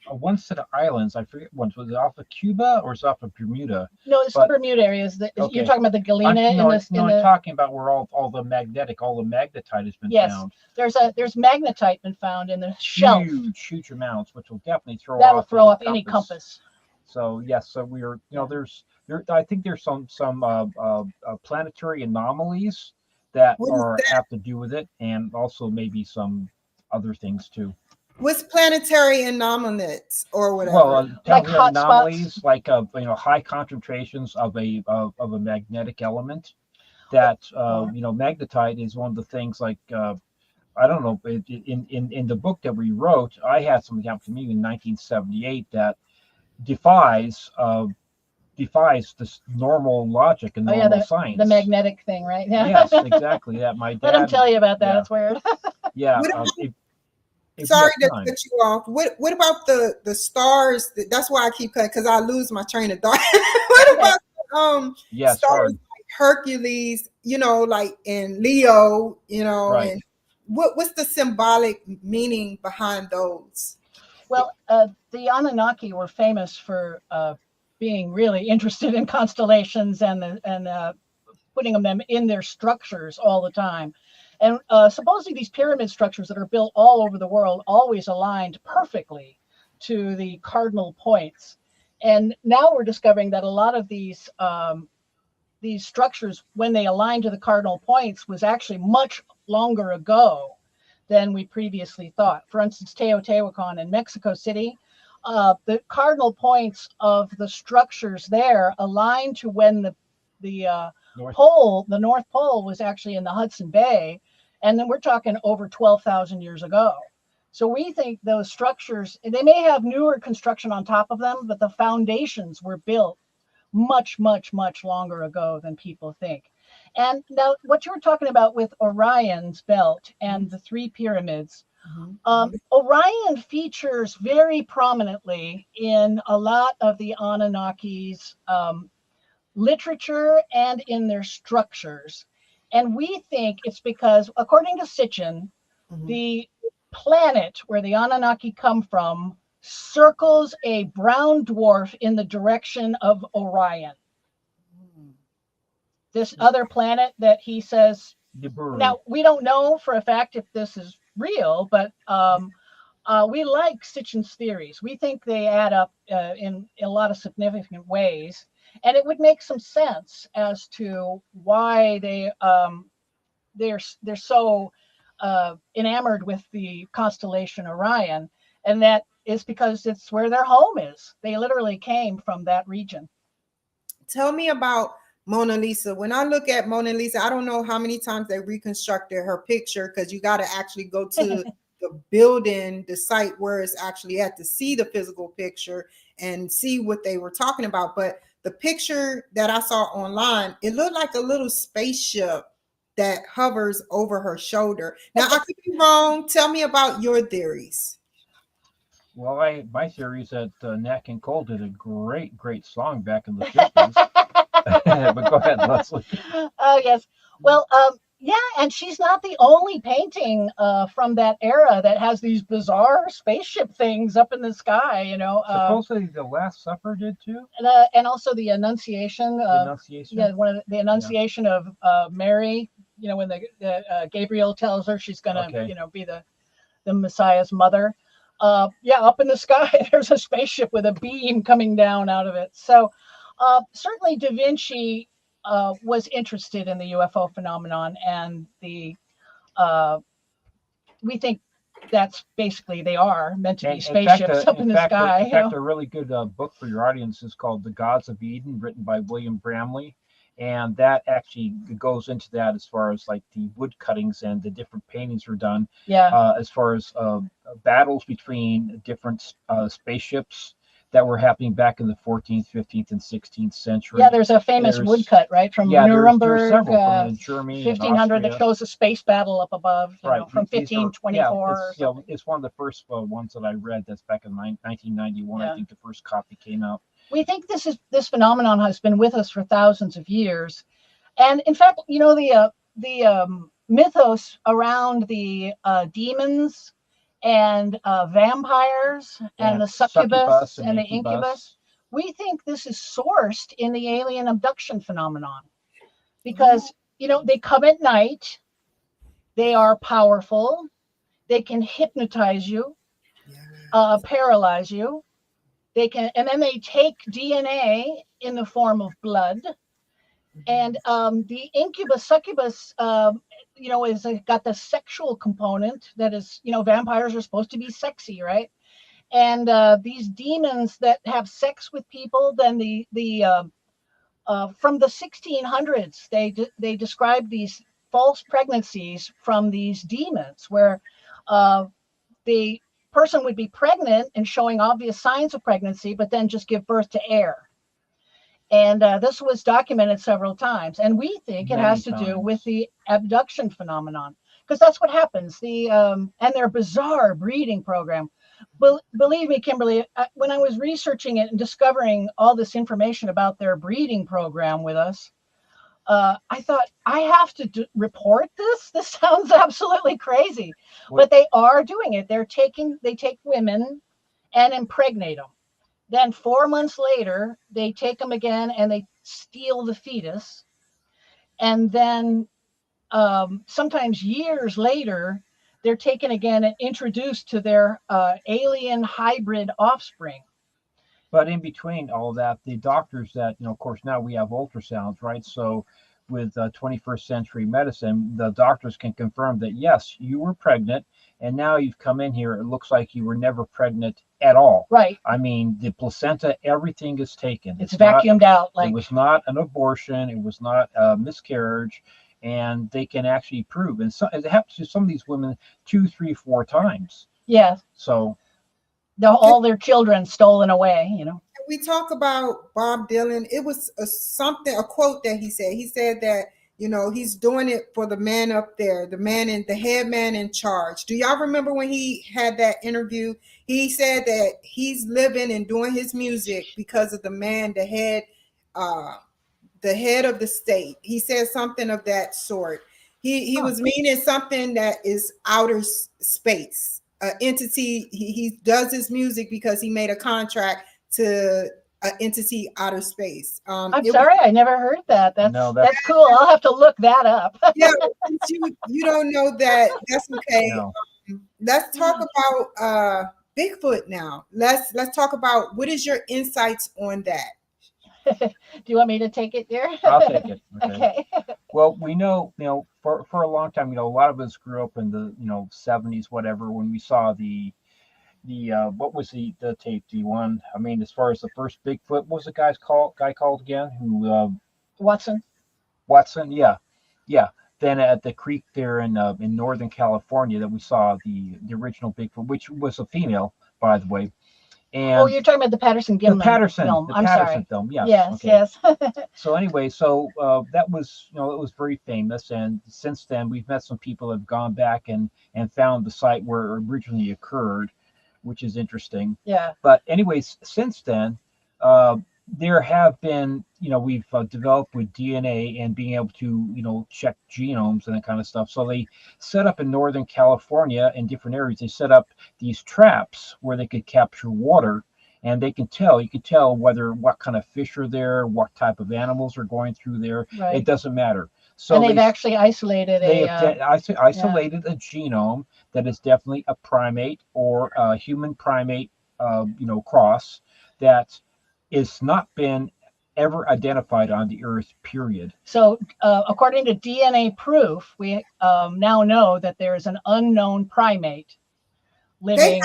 one set of islands. I forget was it off of Cuba or is it off of Bermuda? No, it's the Bermuda area. Okay. You're talking about the Galena. I'm talking about where all the magnetite has been found. There's magnetite been found in the shelf. Huge amounts, which will definitely throw off any compass. So yes, so we're I think there's some planetary anomalies that have to do with it, and also maybe some other things too. What's planetary anomalies or whatever? Well, like hot anomalies, spots. like high concentrations of a magnetic element. That magnetite is one of the things. Like I don't know, in the book that we wrote, I had something happen to me in 1978 that defies this normal logic and normal science. The magnetic thing, right? Yeah. Yes, exactly. That my dad. Let him tell you about that. It's weird. Yeah. Sorry to cut you off. What about the stars? That's why I keep cutting, because I lose my train of thought. What about stars like Hercules? You know, like in Leo. You know, right. And what's the symbolic meaning behind those? Well, the Anunnaki were famous for being really interested in constellations and putting them in their structures all the time. And supposedly these pyramid structures that are built all over the world always aligned perfectly to the cardinal points. And now we're discovering that a lot of these structures, when they aligned to the cardinal points, was actually much longer ago than we previously thought. For instance, Teotihuacan in Mexico City, the cardinal points of the structures there aligned to when the North Pole was actually in the Hudson Bay, and then we're talking over 12,000 years ago. So we think those structures, they may have newer construction on top of them, but the foundations were built much, much, much longer ago than people think. And now what you were talking about with Orion's belt and the three pyramids, Orion features very prominently in a lot of the Anunnaki's literature and in their structures. And we think it's because, according to Sitchin, the planet where the Anunnaki come from circles a brown dwarf in the direction of Orion. This other planet that he says, now we don't know for a fact if this is real, but we like Sitchin's theories. We think they add up in a lot of significant ways. And it would make some sense as to why they're so enamored with the constellation Orion, and that is because it's where their home is. They literally came from that region. Tell me about Mona Lisa. When I look at Mona Lisa, I don't know how many times they reconstructed her picture, because you got to actually go to the building, the site where it's actually at, to see the physical picture and see what they were talking about. But the picture that I saw online, it looked like a little spaceship that hovers over her shoulder. Now, I could be wrong. Tell me about your theories. Well, my theory is that Nat King Cole did a great song back in the 50s. But go ahead, Leslie. Oh, yes. Well, yeah, and she's not the only painting from that era that has these bizarre spaceship things up in the sky, you know. Supposedly the Last Supper did too. And also the Annunciation. Annunciation. Yeah, the Annunciation of Mary. You know, when the Gabriel tells her she's gonna, you know, be the Messiah's mother. Yeah, up in the sky, there's a spaceship with a beam coming down out of it. So certainly Da Vinci was interested in the UFO phenomenon, and we think that's basically they are meant to be spaceships up in the sky. In fact, a really good book for your audience is called The Gods of Eden, written by William Bramley. And that actually goes into that as far as like the wood cuttings and the different paintings were done. Yeah. As far as battles between different spaceships that were happening back in the 14th, 15th, and 16th century. Yeah, there's a famous woodcut, right, from Nuremberg, there's several from Germany, 1500, that shows a space battle up above, you know, from 1524. It's one of the first ones that I read. That's back in 1991. I think the first copy came out. We think this phenomenon has been with us for thousands of years, and in fact, you know, the mythos around the demons and vampires and the succubus and the incubus. We think this is sourced in the alien abduction phenomenon, because you know, they come at night, they are powerful, they can hypnotize you, paralyze you. They can, and then they take DNA in the form of blood, and the incubus succubus, you know, is got the sexual component that is, you know, vampires are supposed to be sexy, right? And these demons that have sex with people, then from the 1600s, they describe these false pregnancies from these demons, where the person would be pregnant and showing obvious signs of pregnancy, but then just give birth to air. And this was documented several times. And we think it has to do with the abduction phenomenon, because that's what happens. And their bizarre breeding program. Believe me, Kimberly, when I was researching it and discovering all this information about their breeding program with us, I thought, I have to report this. This sounds absolutely crazy. But they are doing it. They take women and impregnate them. Then 4 months later, they take them again and they steal the fetus. And then sometimes years later, they're taken again and introduced to their alien hybrid offspring. But in between all that, the doctors that, you know, of course, now we have ultrasounds, right? So with 21st century medicine, the doctors can confirm that, yes, you were pregnant, and now you've come in here. It looks like you were never pregnant at all. Right. I mean, the placenta, everything is taken. It's vacuumed out. It was not an abortion. It was not a miscarriage. And they can actually prove. And so it happens to some of these women 2, 3, 4 times. Yeah. So all their children stolen away, you know. We talk about Bob Dylan. It was a quote that he said. He said that, you know, he's doing it for the man up there, the head man in charge. Do y'all remember when he had that interview? He said that he's living and doing his music because of the man, the head of the state. He said something of that sort. He was meaning something that is outer space, entity. He does his music because he made a contract to an entity outer space. I'm sorry, I never heard that. That's cool. I'll have to look that up. Yeah, you don't know that. That's okay. No. Let's talk about Bigfoot now. Let's talk about, what is your insights on that? Do you want me to take it, dear? I'll take it. Okay. Well, we know, you know, for a long time, you know, a lot of us grew up in the, you know, 70s, whatever, when we saw the what was the tape? The one, I mean, as far as the first Bigfoot, what was the guy called again? Who Watson. Watson, yeah. than at the creek there in Northern California that we saw the original Bigfoot, which was a female, by the way. And you're talking about the Patterson Gimlin film. The I'm Patterson sorry. film, yes. Yes, okay. yes. So anyway, that was, it was very famous, and since then we've met some people that have gone back and found the site where it originally occurred, which is interesting. Yeah. But anyways, since then, there have been, we've developed with DNA and being able to, check genomes and that kind of stuff. So they set up in Northern California in different areas. They set up these traps where they could capture water, and you can tell what kind of fish are there, what type of animals are going through there. Right. It doesn't matter. So and they've actually isolated isolated a genome that is definitely a primate or a human primate, cross that is not been ever identified on the Earth, period. So according to DNA proof, we now know that there is an unknown primate living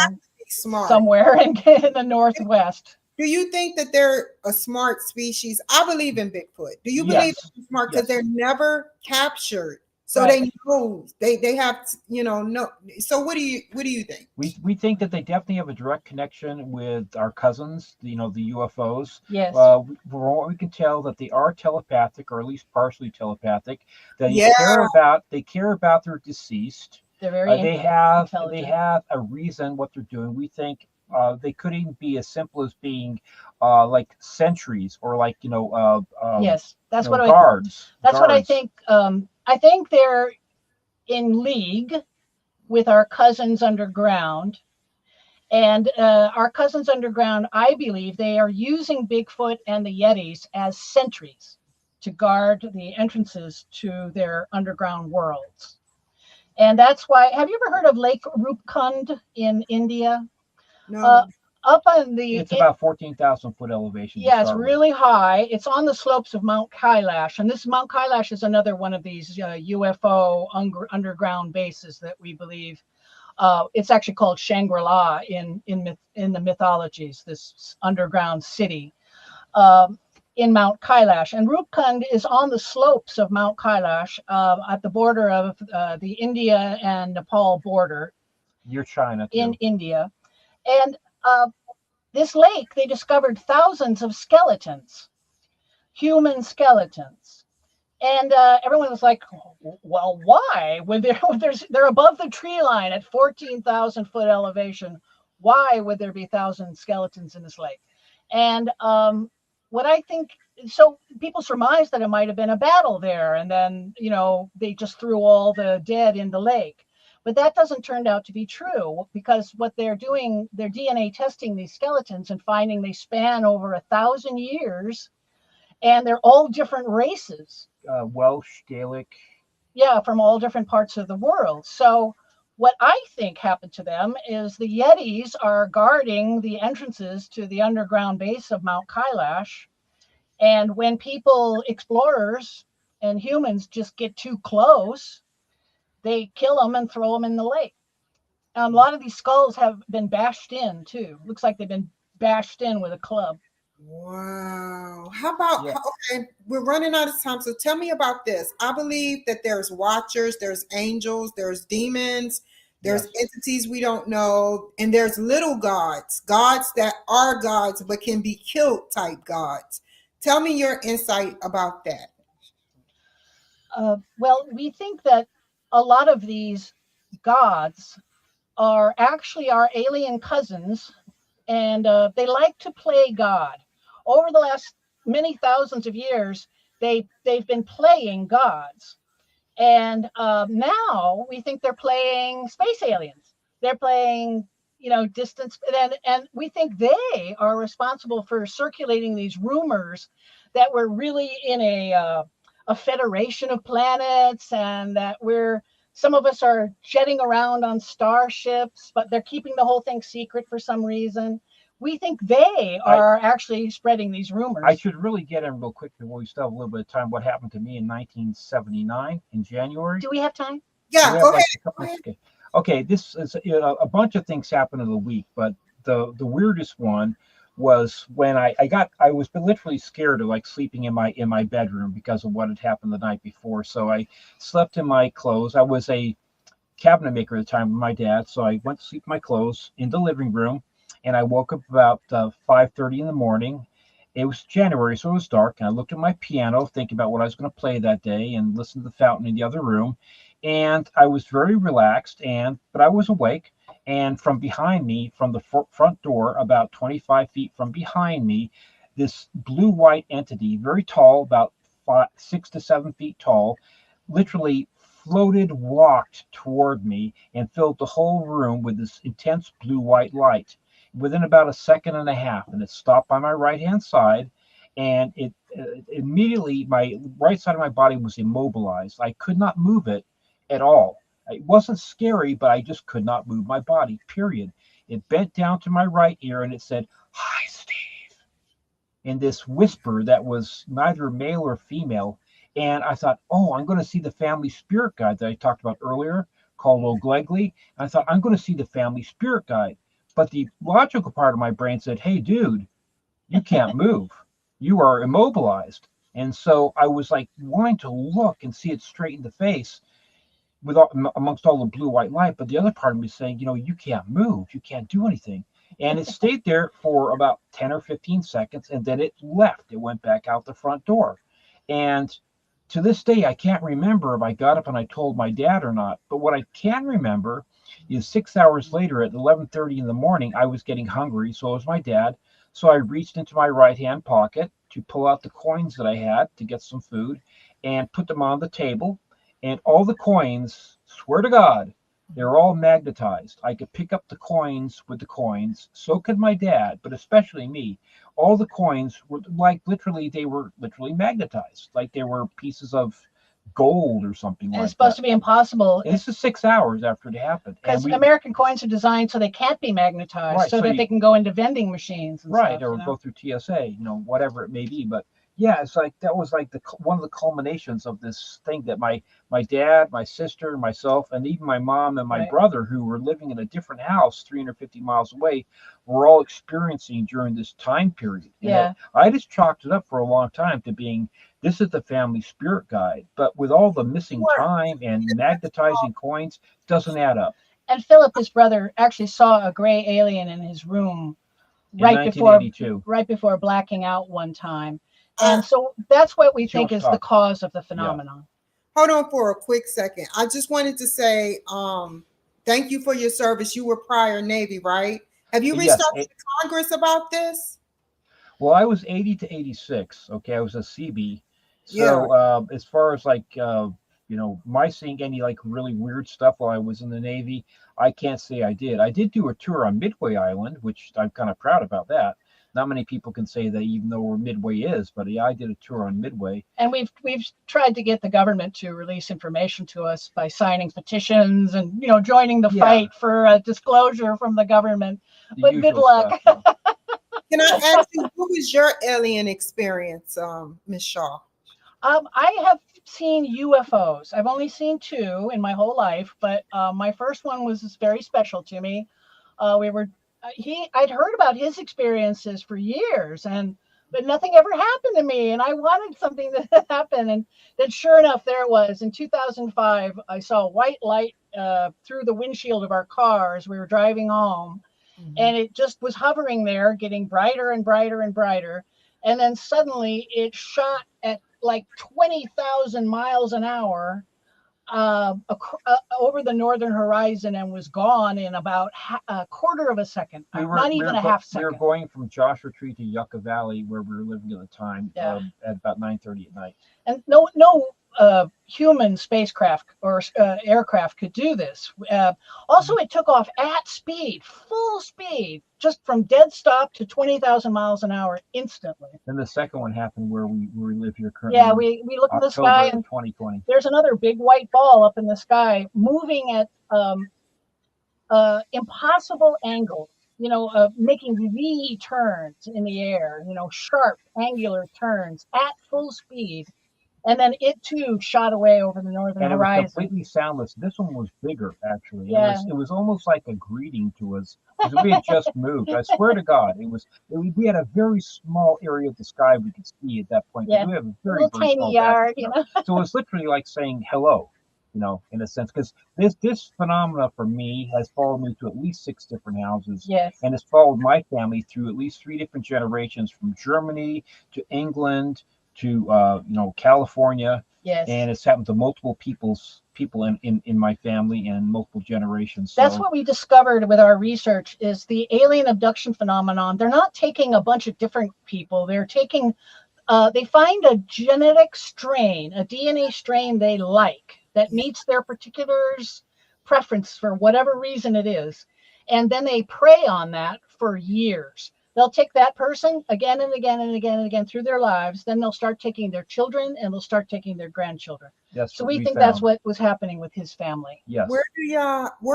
somewhere in the Northwest. Do you think that they're a smart species? I believe in Bigfoot. Do you believe they're smart? Because they're never captured. So they know they have, no. So what do you think? We think that they definitely have a direct connection with our cousins, the UFOs. Yes. From what we can tell, that they are telepathic, or at least partially telepathic. They care about their deceased. They're very they have a reason what they're doing. We think they could even be as simple as being like sentries, or like yes, that's what guards. That's what I think. I think they're in league with our cousins underground, and our cousins underground, I believe they are using Bigfoot and the Yetis as sentries to guard the entrances to their underground worlds. And that's why, have you ever heard of Lake Rupkund in India? No. Up on it's about 14,000 foot elevation. Yeah, it's really high. It's on the slopes of Mount Kailash, and this Mount Kailash is another one of these UFO underground bases that we believe. It's actually called Shangri-La in the mythologies. This underground city in Mount Kailash, and Rupkund is on the slopes of Mount Kailash at the border of the India and Nepal border. Near China too. In India, and this lake, they discovered thousands of skeletons, human skeletons. And everyone was like, well, why? They're above the tree line at 14,000 foot elevation. Why would there be 1,000 skeletons in this lake? And what I think, so people surmised that it might have been a battle there. And then, they just threw all the dead in the lake. But that doesn't turn out to be true, because what they're doing, they're DNA testing these skeletons and finding they span over 1,000 years, and they're all different races. Welsh, Gaelic. Yeah, from all different parts of the world. So what I think happened to them is the Yetis are guarding the entrances to the underground base of Mount Kailash. And when explorers and humans just get too close, they kill them and throw them in the lake. A lot of these skulls have been bashed in too. Looks like they've been bashed in with a club. Wow. How about, okay, we're running out of time. So tell me about this. I believe that there's watchers, there's angels, there's demons, there's entities we don't know, and there's little gods that are gods but can be killed type gods. Tell me your insight about that. Well, we think that a lot of these gods are actually our alien cousins, and they like to play God. Over the last many thousands of years, they've been playing gods. And now we think they're playing space aliens. They're playing, distance. And we think they are responsible for circulating these rumors that we're really in a federation of planets, and that some of us are jetting around on starships, but they're keeping the whole thing secret for some reason. We think they are actually spreading these rumors. I should really get in real quick before we still have a little bit of time. What happened to me in 1979 in January? Do we have time? Yeah, go ahead. Okay, this is a bunch of things happened in the week, but the weirdest one was when I was literally scared of like sleeping in my bedroom because of what had happened the night before. So I slept in my clothes. I was a cabinet maker at the time with my dad, so I went to sleep in my clothes in the living room, and I woke up about 5:30 in the morning. It was January, so it was dark, and I looked at my piano, thinking about what I was going to play that day, and listened to the fountain in the other room. And I was very relaxed, but I was awake. And from behind me, from the front door, about 25 feet from behind me, this blue-white entity, very tall, about 6 to 7 feet tall, literally walked toward me and filled the whole room with this intense blue-white light within about a second and a half, and it stopped by my right hand side, and it immediately, my right side of my body was immobilized. I could not move it at all. It wasn't scary, but I just could not move my body, period. It bent down to my right ear and it said, "Hi, Steve," in this whisper that was neither male or female. And I thought, oh, I'm going to see the family spirit guide that I talked about earlier, called O'Glegley. And I thought, I'm going to see the family spirit guide. But the logical part of my brain said, hey, dude, you can't move. You are immobilized. And so I was like wanting to look and see it straight in the face amongst all the blue white light. But the other part of me saying, you can't move. You can't do anything. And it stayed there for about 10 or 15 seconds, and then it left. It went back out the front door. And to this day, I can't remember if I got up and I told my dad or not. But what I can remember is 6 hours later at 11:30 in the morning, I was getting hungry. So was my dad. So I reached into my right-hand pocket to pull out the coins that I had to get some food and put them on the table. And all the coins, swear to God, they're all magnetized. I could pick up the coins with the coins. So could my dad, but especially me. All the coins were they were literally magnetized, like they were pieces of gold or something And like it's supposed that. to be impossible. And this is 6 hours after it happened. Because American coins are designed so they can't be magnetized, right, so that they can go into vending machines and right, stuff. or go through TSA, whatever it may be. But yeah, it's like that was like one of the culminations of this thing that my dad, my sister, myself, and even my mom and my Right. brother, who were living in a different house 350 miles away, were all experiencing during this time period. And Yeah. I just chalked it up for a long time to being, this is the family spirit guide, but with all the missing time and magnetizing coins, doesn't add up. And Philip, his brother, actually saw a gray alien in his room right before blacking out one time. And so that's what we think is the cause of the phenomenon. Yeah. Hold on for a quick second. I just wanted to say thank you for your service. You were prior Navy, right? Have you reached out to Congress about this? Well, I was 80 to 86. Okay, I was a CB. So as far as like my seeing any like really weird stuff while I was in the Navy, I can't say I did. I did do a tour on Midway Island, which I'm kind of proud about that. Not many people can say that, even though where Midway is, but yeah, I did a tour on Midway. And we've tried to get the government to release information to us by signing petitions and joining the fight for a disclosure from the government. But good luck. Stuff, Can I ask you, what was your alien experience, Ms. Shaw? I have seen UFOs. I've only seen 2 in my whole life, but my first one was very special to me. I'd heard about his experiences for years, but nothing ever happened to me, and I wanted something to happen. And then, sure enough, there it was. In 2005, I saw a white light through the windshield of our car as we were driving home, and it just was hovering there, getting brighter and brighter and brighter. And then suddenly, it shot at like 20,000 miles an hour over the northern horizon and was gone in about a quarter of a second, not even a half second. We were going from Joshua Tree to Yucca Valley, where we were living at the time, at about 9:30 at night. And no human spacecraft or aircraft could do this. Also, it took off at speed, full speed, just from dead stop to 20,000 miles an hour instantly. Then the second one happened where we live here currently. Yeah, we look in the sky and 2020. There's another big white ball up in the sky moving at impossible angles, making V turns in the air, sharp angular turns at full speed. And then it too shot away over the northern And it was horizon. completely soundless. This one was bigger, actually. Yeah. It was almost like a greeting to us because we had just moved. I swear to God, we had a very small area of the sky we could see at that point. Yeah. We have a A very, little very tiny small yard, backyard. So it was literally like saying hello, in a sense, because this phenomena for me has followed me to at least 6 different houses. Yes. And it's followed my family through at least 3 different generations, from Germany to England to California. Yes. And it's happened to multiple people in my family and multiple generations. That's what we discovered with our research is the alien abduction phenomenon. They're not taking a bunch of different people. They're taking, they find a genetic strain, a DNA strain they like that meets their particular preference for whatever reason it is. And then they prey on that for years. They'll take that person again and again and again and again through their lives. Then they'll start taking their children and they'll start taking their grandchildren. So we think that's what was happening with his family. Yes. Where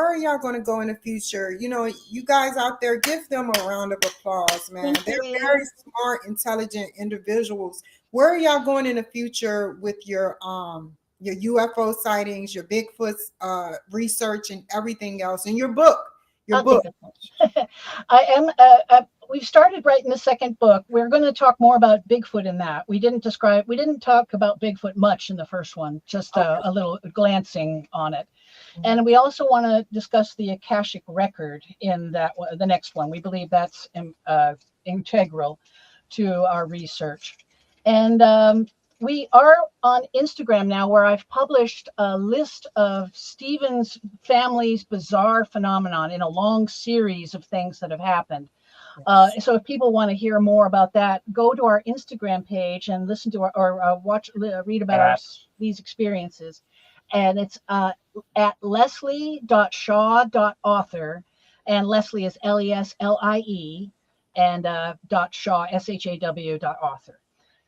are y'all going to go in the future? You guys out there, give them a round of applause, man. They're very smart, intelligent individuals. Where are y'all going in the future with your UFO sightings, your Bigfoot research, and everything else, and your book? I am. We've started writing the second book. We're going to talk more about Bigfoot in that. We didn't talk about Bigfoot much in the first one, just a little glancing on it. And we also want to discuss the Akashic record in the next one. We believe that's integral to our research. And we are on Instagram now, where I've published a list of Stephen's family's bizarre phenomenon in a long series of things that have happened. So if people want to hear more about that, go to our Instagram page and listen to read about these experiences. And it's at leslie.shaw.author, and Leslie is LESLIE, and .shaw SHAW.author.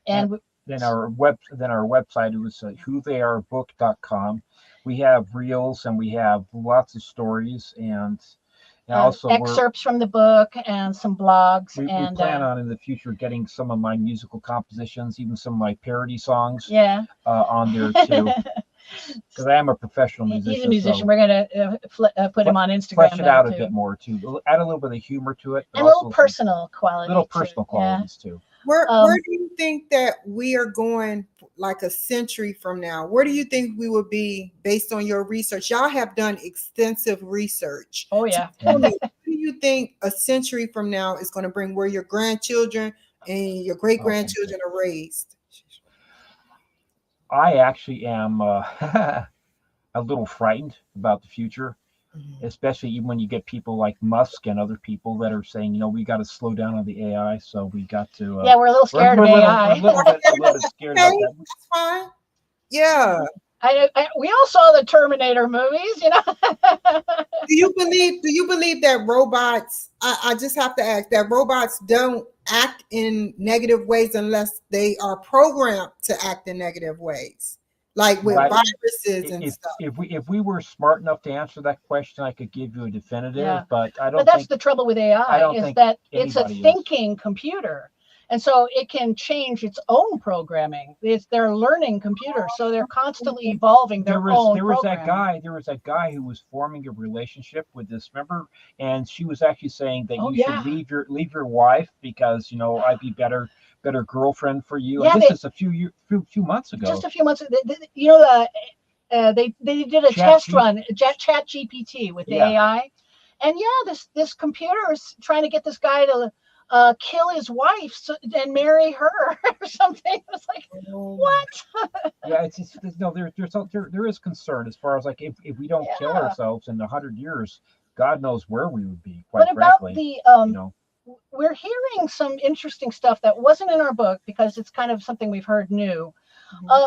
And then our website, it was whotheyarebook.com. We have reels and we have lots of stories and also excerpts from the book and some blogs. We plan on in the future getting some of my musical compositions, even some of my parody songs on there too. Because I am a professional musician. He's a musician. So we're going to put him on Instagram. Flesh it out a bit more too. Add a little bit of humor to it. And a little personal quality. Little personal qualities too. Where do you think that we are going, like a century from now? Where do you think we will be based on your research? Y'all have done extensive research. Oh, yeah. So tell me, what do you think a century from now is going to bring, where your grandchildren and your great-grandchildren are raised? I actually am a little frightened about the future. Especially even when you get people like Musk and other people that are saying, we got to slow down on the AI, so we got to. We're a little scared of AI. A little bit scared about that. That's fine. Yeah. We all saw the Terminator movies, Do you believe that robots? I just have to ask, that robots don't act in negative ways unless they are programmed to act in negative ways? Like with viruses and stuff. If we were smart enough to answer that question, I could give you a definitive. But I don't. But that's the trouble with AI, is that it's a thinking computer, and so it can change its own programming. They're a learning computer, so they're constantly evolving their own. There was that guy who was forming a relationship with this member, and she was actually saying that you should leave your wife because I'd be better girlfriend for you. And this is a few months ago. Just a few months. They did a test run, Chat GPT with the AI, and this computer is trying to get this guy to kill his wife and marry her or something. It's like, what? There is concern as far as like if we don't kill ourselves in 100 years, God knows where we would be. Quite frankly, we're hearing some interesting stuff that wasn't in our book because it's kind of something we've heard new.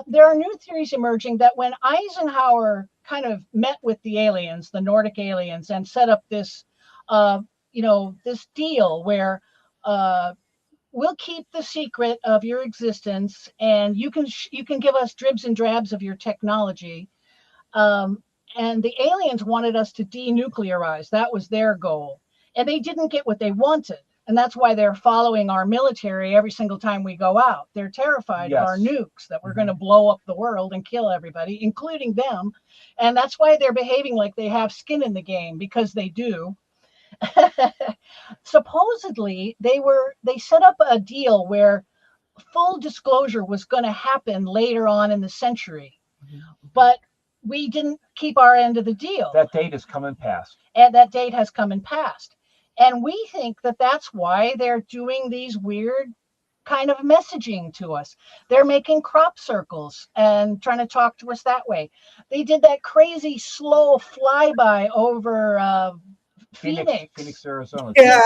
There are new theories emerging that when Eisenhower kind of met with the aliens, the Nordic aliens, and set up this, this deal where we'll keep the secret of your existence, and you can give us dribs and drabs of your technology. And the aliens wanted us to denuclearize. That was their goal. And they didn't get what they wanted. And that's why they're following our military every single time we go out. They're terrified of our nukes, that we're going to blow up the world and kill everybody, including them. And that's why they're behaving like they have skin in the game, because they do. Supposedly, they set up a deal where full disclosure was going to happen later on in the century. But we didn't keep our end of the deal. That date has come and passed. And that date has come and passed. And we think that that's why they're doing these weird kind of messaging to us. They're making crop circles and trying to talk to us that way. They did that crazy slow flyby over Phoenix, Arizona. Yeah.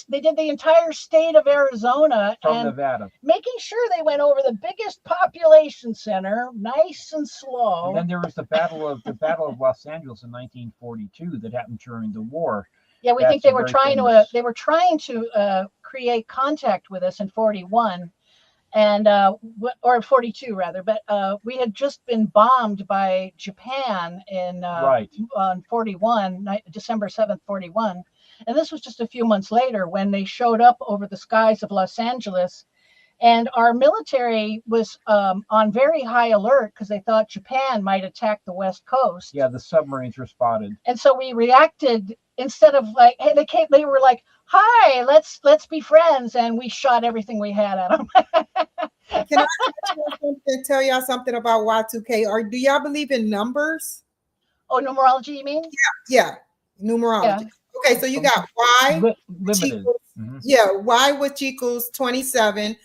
They did the entire state of Arizona From and Nevada. making sure they went over the biggest population center, nice and slow. And then there was the Battle of Los Angeles in 1942 that happened during the war. Yeah, we think they were trying to create contact with us in 41, and or 42 rather. But we had just been bombed by Japan on 41, December 7th, 41, and this was just a few months later when they showed up over the skies of Los Angeles. And our military was on very high alert because they thought Japan might attack the West Coast. Yeah, the submarines were spotted. And so we reacted instead of like, hey, they were like, hi, let's be friends. And we shot everything we had at them. Can I tell y'all something about Y2K? Or do y'all believe in numbers? Oh, numerology, you mean? Yeah, numerology. Yeah. Okay, so you got Y. Limited. Yeah, Y, which equals 27.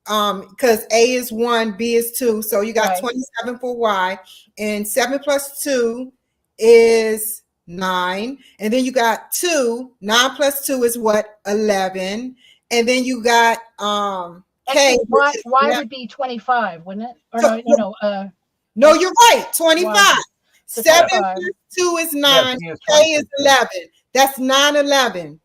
Because A is 1, B is 2. So you got 27 for Y. And 7 plus 2 is 9. And then you got 2. 9 plus 2 is what? 11. And then you got K. Y would be 25, wouldn't it? Or so, no, you're right. 25. 7 plus 2 is 9. Yes, K is 11. That's 9/11.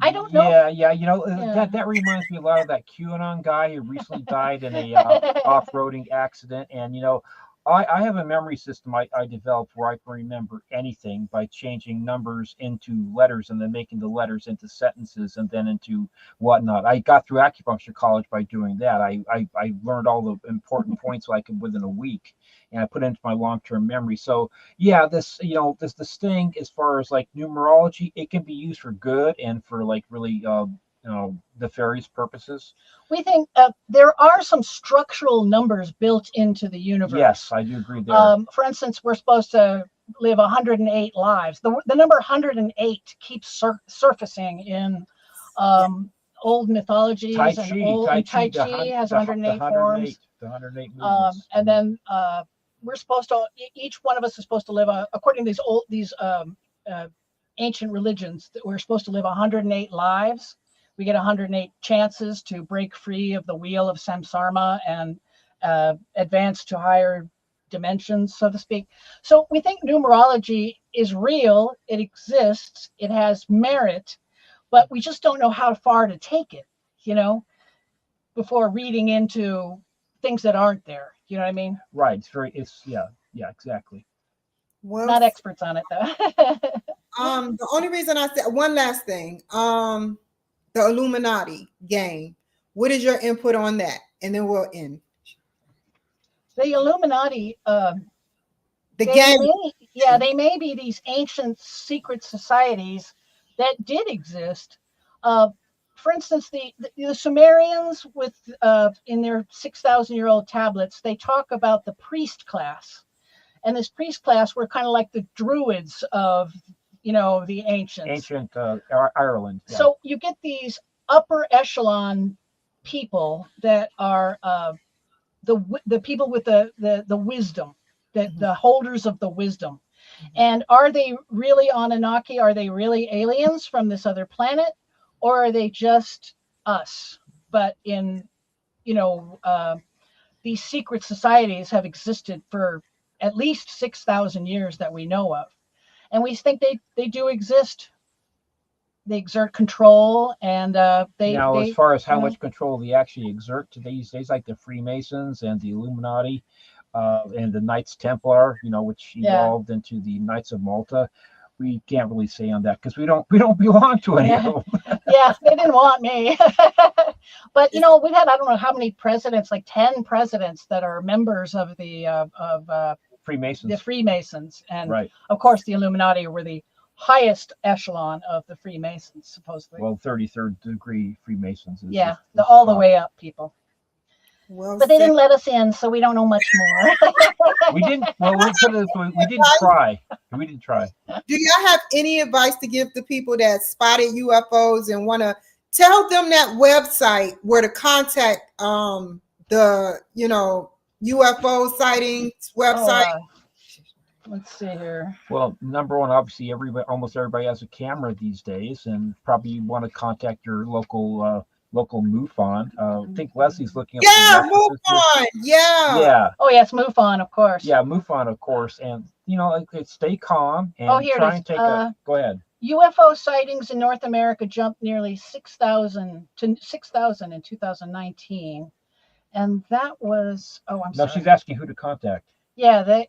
I don't know. That reminds me a lot of that QAnon guy who recently died in a off-roading accident. And I have a memory system I developed where I can remember anything by changing numbers into letters and then making the letters into sentences and then into whatnot. I got through acupuncture college by doing that. I learned all the important points like within a week, and I put it into my long-term memory. So yeah, this thing as far as like numerology, it can be used for good and for like really nefarious purposes. We think there are some structural numbers built into the universe. Yes, I do agree there. For instance, we're supposed to live 108 lives. The number 108 keeps surfacing in old mythologies. Tai Chi has 108 forms. The 108 movements. And then we're supposed to, each one of us is supposed to live, according to these ancient religions, that we're supposed to live 108 lives. We get 108 chances to break free of the wheel of samsara and advance to higher dimensions, so to speak. So we think numerology is real. It exists. It has merit, but we just don't know how far to take it, before reading into things that aren't there. You know what I mean? Right. Yeah, exactly. Well, not experts on it though. The only reason I said one last thing, the Illuminati game. What is your input on that? And then we'll end. The Illuminati, the game. They may be these ancient secret societies that did exist. For instance, the Sumerians in their 6,000-year-old tablets, they talk about the priest class. And this priest class were kind of like the druids of, the ancients. Ancient Ireland. Yeah. So you get these upper echelon people that are the people with the wisdom, the holders of the wisdom. And are they really Anunnaki? Are they really aliens from this other planet? Or are they just us? But in, these secret societies have existed for at least 6,000 years that we know of. And we think they do exist. They exert control, and as far as how much control they actually exert these days, like the Freemasons and the Illuminati, and the Knights Templar, which evolved into the Knights of Malta. we can't really say on that because we don't belong to any of them. Yeah, they didn't want me. But we've had, I don't know how many presidents, like 10 presidents that are members of the Freemasons, and right. of course the Illuminati were the highest echelon of the Freemasons, supposedly. Well, 33rd degree Freemasons. All the way up, people. Well, but they didn't let us in, so we don't know much more. We didn't. Well, we didn't try. We didn't try. Do y'all have any advice to give to people that spotted UFOs and want to tell them that website where to contact the UFO sightings website? Let's see here. Well, number one, obviously, almost everybody has a camera these days, and probably you want to contact your local MUFON. I think Leslie's looking up. Yeah, MUFON. Yeah. Oh yes, MUFON, of course. Yeah, MUFON, of course, and stay calm and here try it is. and take Go ahead. UFO sightings in North America jumped nearly 6,000 to 6,000 in 2019, and that was. Oh, I'm sorry. No, she's asking who to contact. Yeah,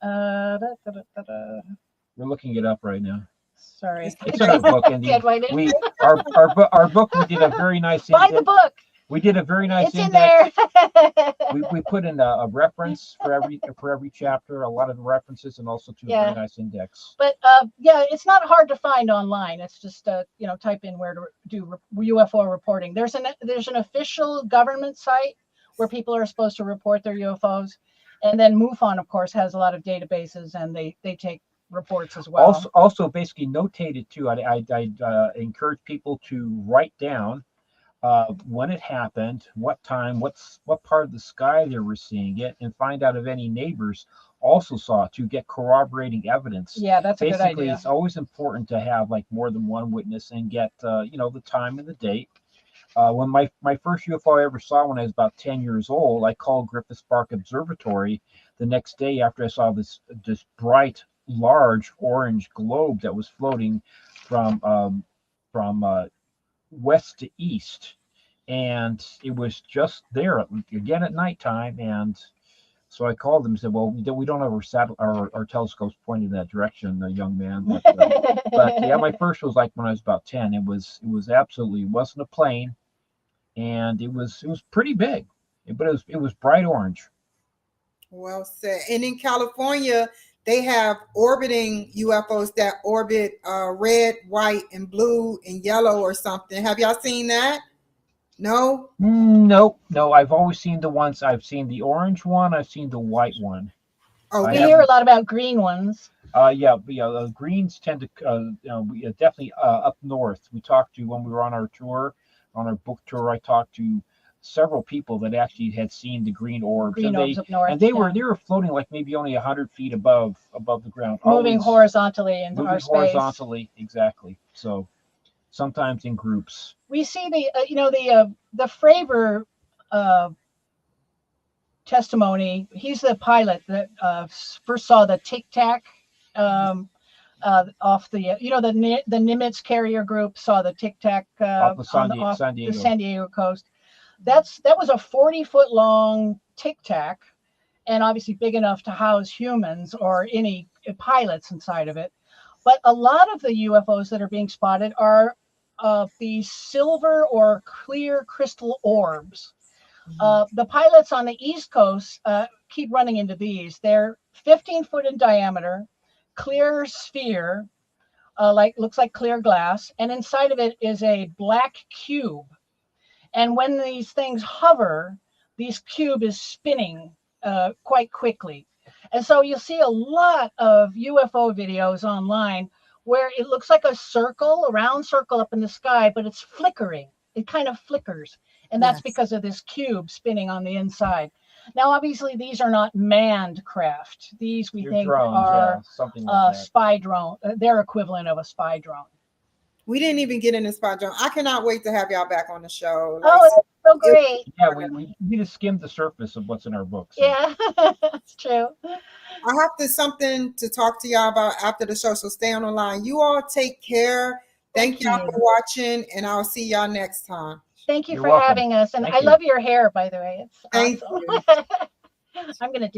We're looking it up right now. Sorry. It's in our book, and our book. We did a very nice. Buy the book. We did a very nice. It's index. In there. we put in a reference for every chapter, a lot of references, and also a very nice index. But it's not hard to find online. It's just type in where to do UFO reporting. There's an official government site where people are supposed to report their UFOs, and then MUFON, of course, has a lot of databases, and they take reports as well. Also basically notated too. I encourage people to write down when it happened, what time, what part of the sky they were seeing it, and find out if any neighbors also saw it to get corroborating evidence. Yeah, that's basically, a good idea. It's always important to have like more than one witness and get the time and the date. When my first UFO I ever saw when I was about 10 years old, I called Griffith Park Observatory the next day after I saw this bright, large orange globe that was floating from west to east, and it was just there again at nighttime. And so I called them and said, well, we don't have our telescopes pointed in that direction, young man. But yeah, my first was like when I was about 10. It was absolutely, it wasn't a plane, and it was pretty big, but it was bright orange. Well said. And in California, they have orbiting UFOs that orbit red, white, and blue and yellow or something. Have y'all seen that? No? No. I've always seen the ones. I've seen the orange one. I've seen the white one. Oh, we hear a lot about green ones. Greens tend to, definitely up north. We talked to, when we were on our book tour, I talked to several people that actually had seen the green orbs. Orbs up north, and they were floating like maybe only 100 feet above the ground. Moving horizontally into our space. Horizontally, exactly. So sometimes in groups. We see the Fravor testimony. He's the pilot that first saw the Tic Tac off the the Nimitz carrier group saw the Tic Tac off the San Diego coast. That was a 40-foot long Tic Tac, and obviously big enough to house humans or any pilots inside of it. But a lot of the UFOs that are being spotted are these silver or clear crystal orbs. Mm-hmm. The pilots on the East Coast keep running into these. They're 15 foot in diameter, clear sphere, looks like clear glass, and inside of it is a black cube. And when these things hover, this cube is spinning quite quickly. And so you'll see a lot of UFO videos online where it looks like a round circle up in the sky, but it's flickering. It kind of flickers. And that's because of this cube spinning on the inside. Now, obviously, these are not manned craft. These we think drones, are something like that. Spy drone, their equivalent of a spy drone. We didn't even get in the spot, John. I cannot wait to have y'all back on the show. It's so great. Yeah, we just skimmed the surface of what's in our book. So. Yeah, that's true. I have something to talk to y'all about after the show, so stay on the line. You all take care. Thank y'all for watching, and I'll see y'all next time. Thank you for having us. And I love your hair, by the way. It's awesome. Thank you. I'm going to do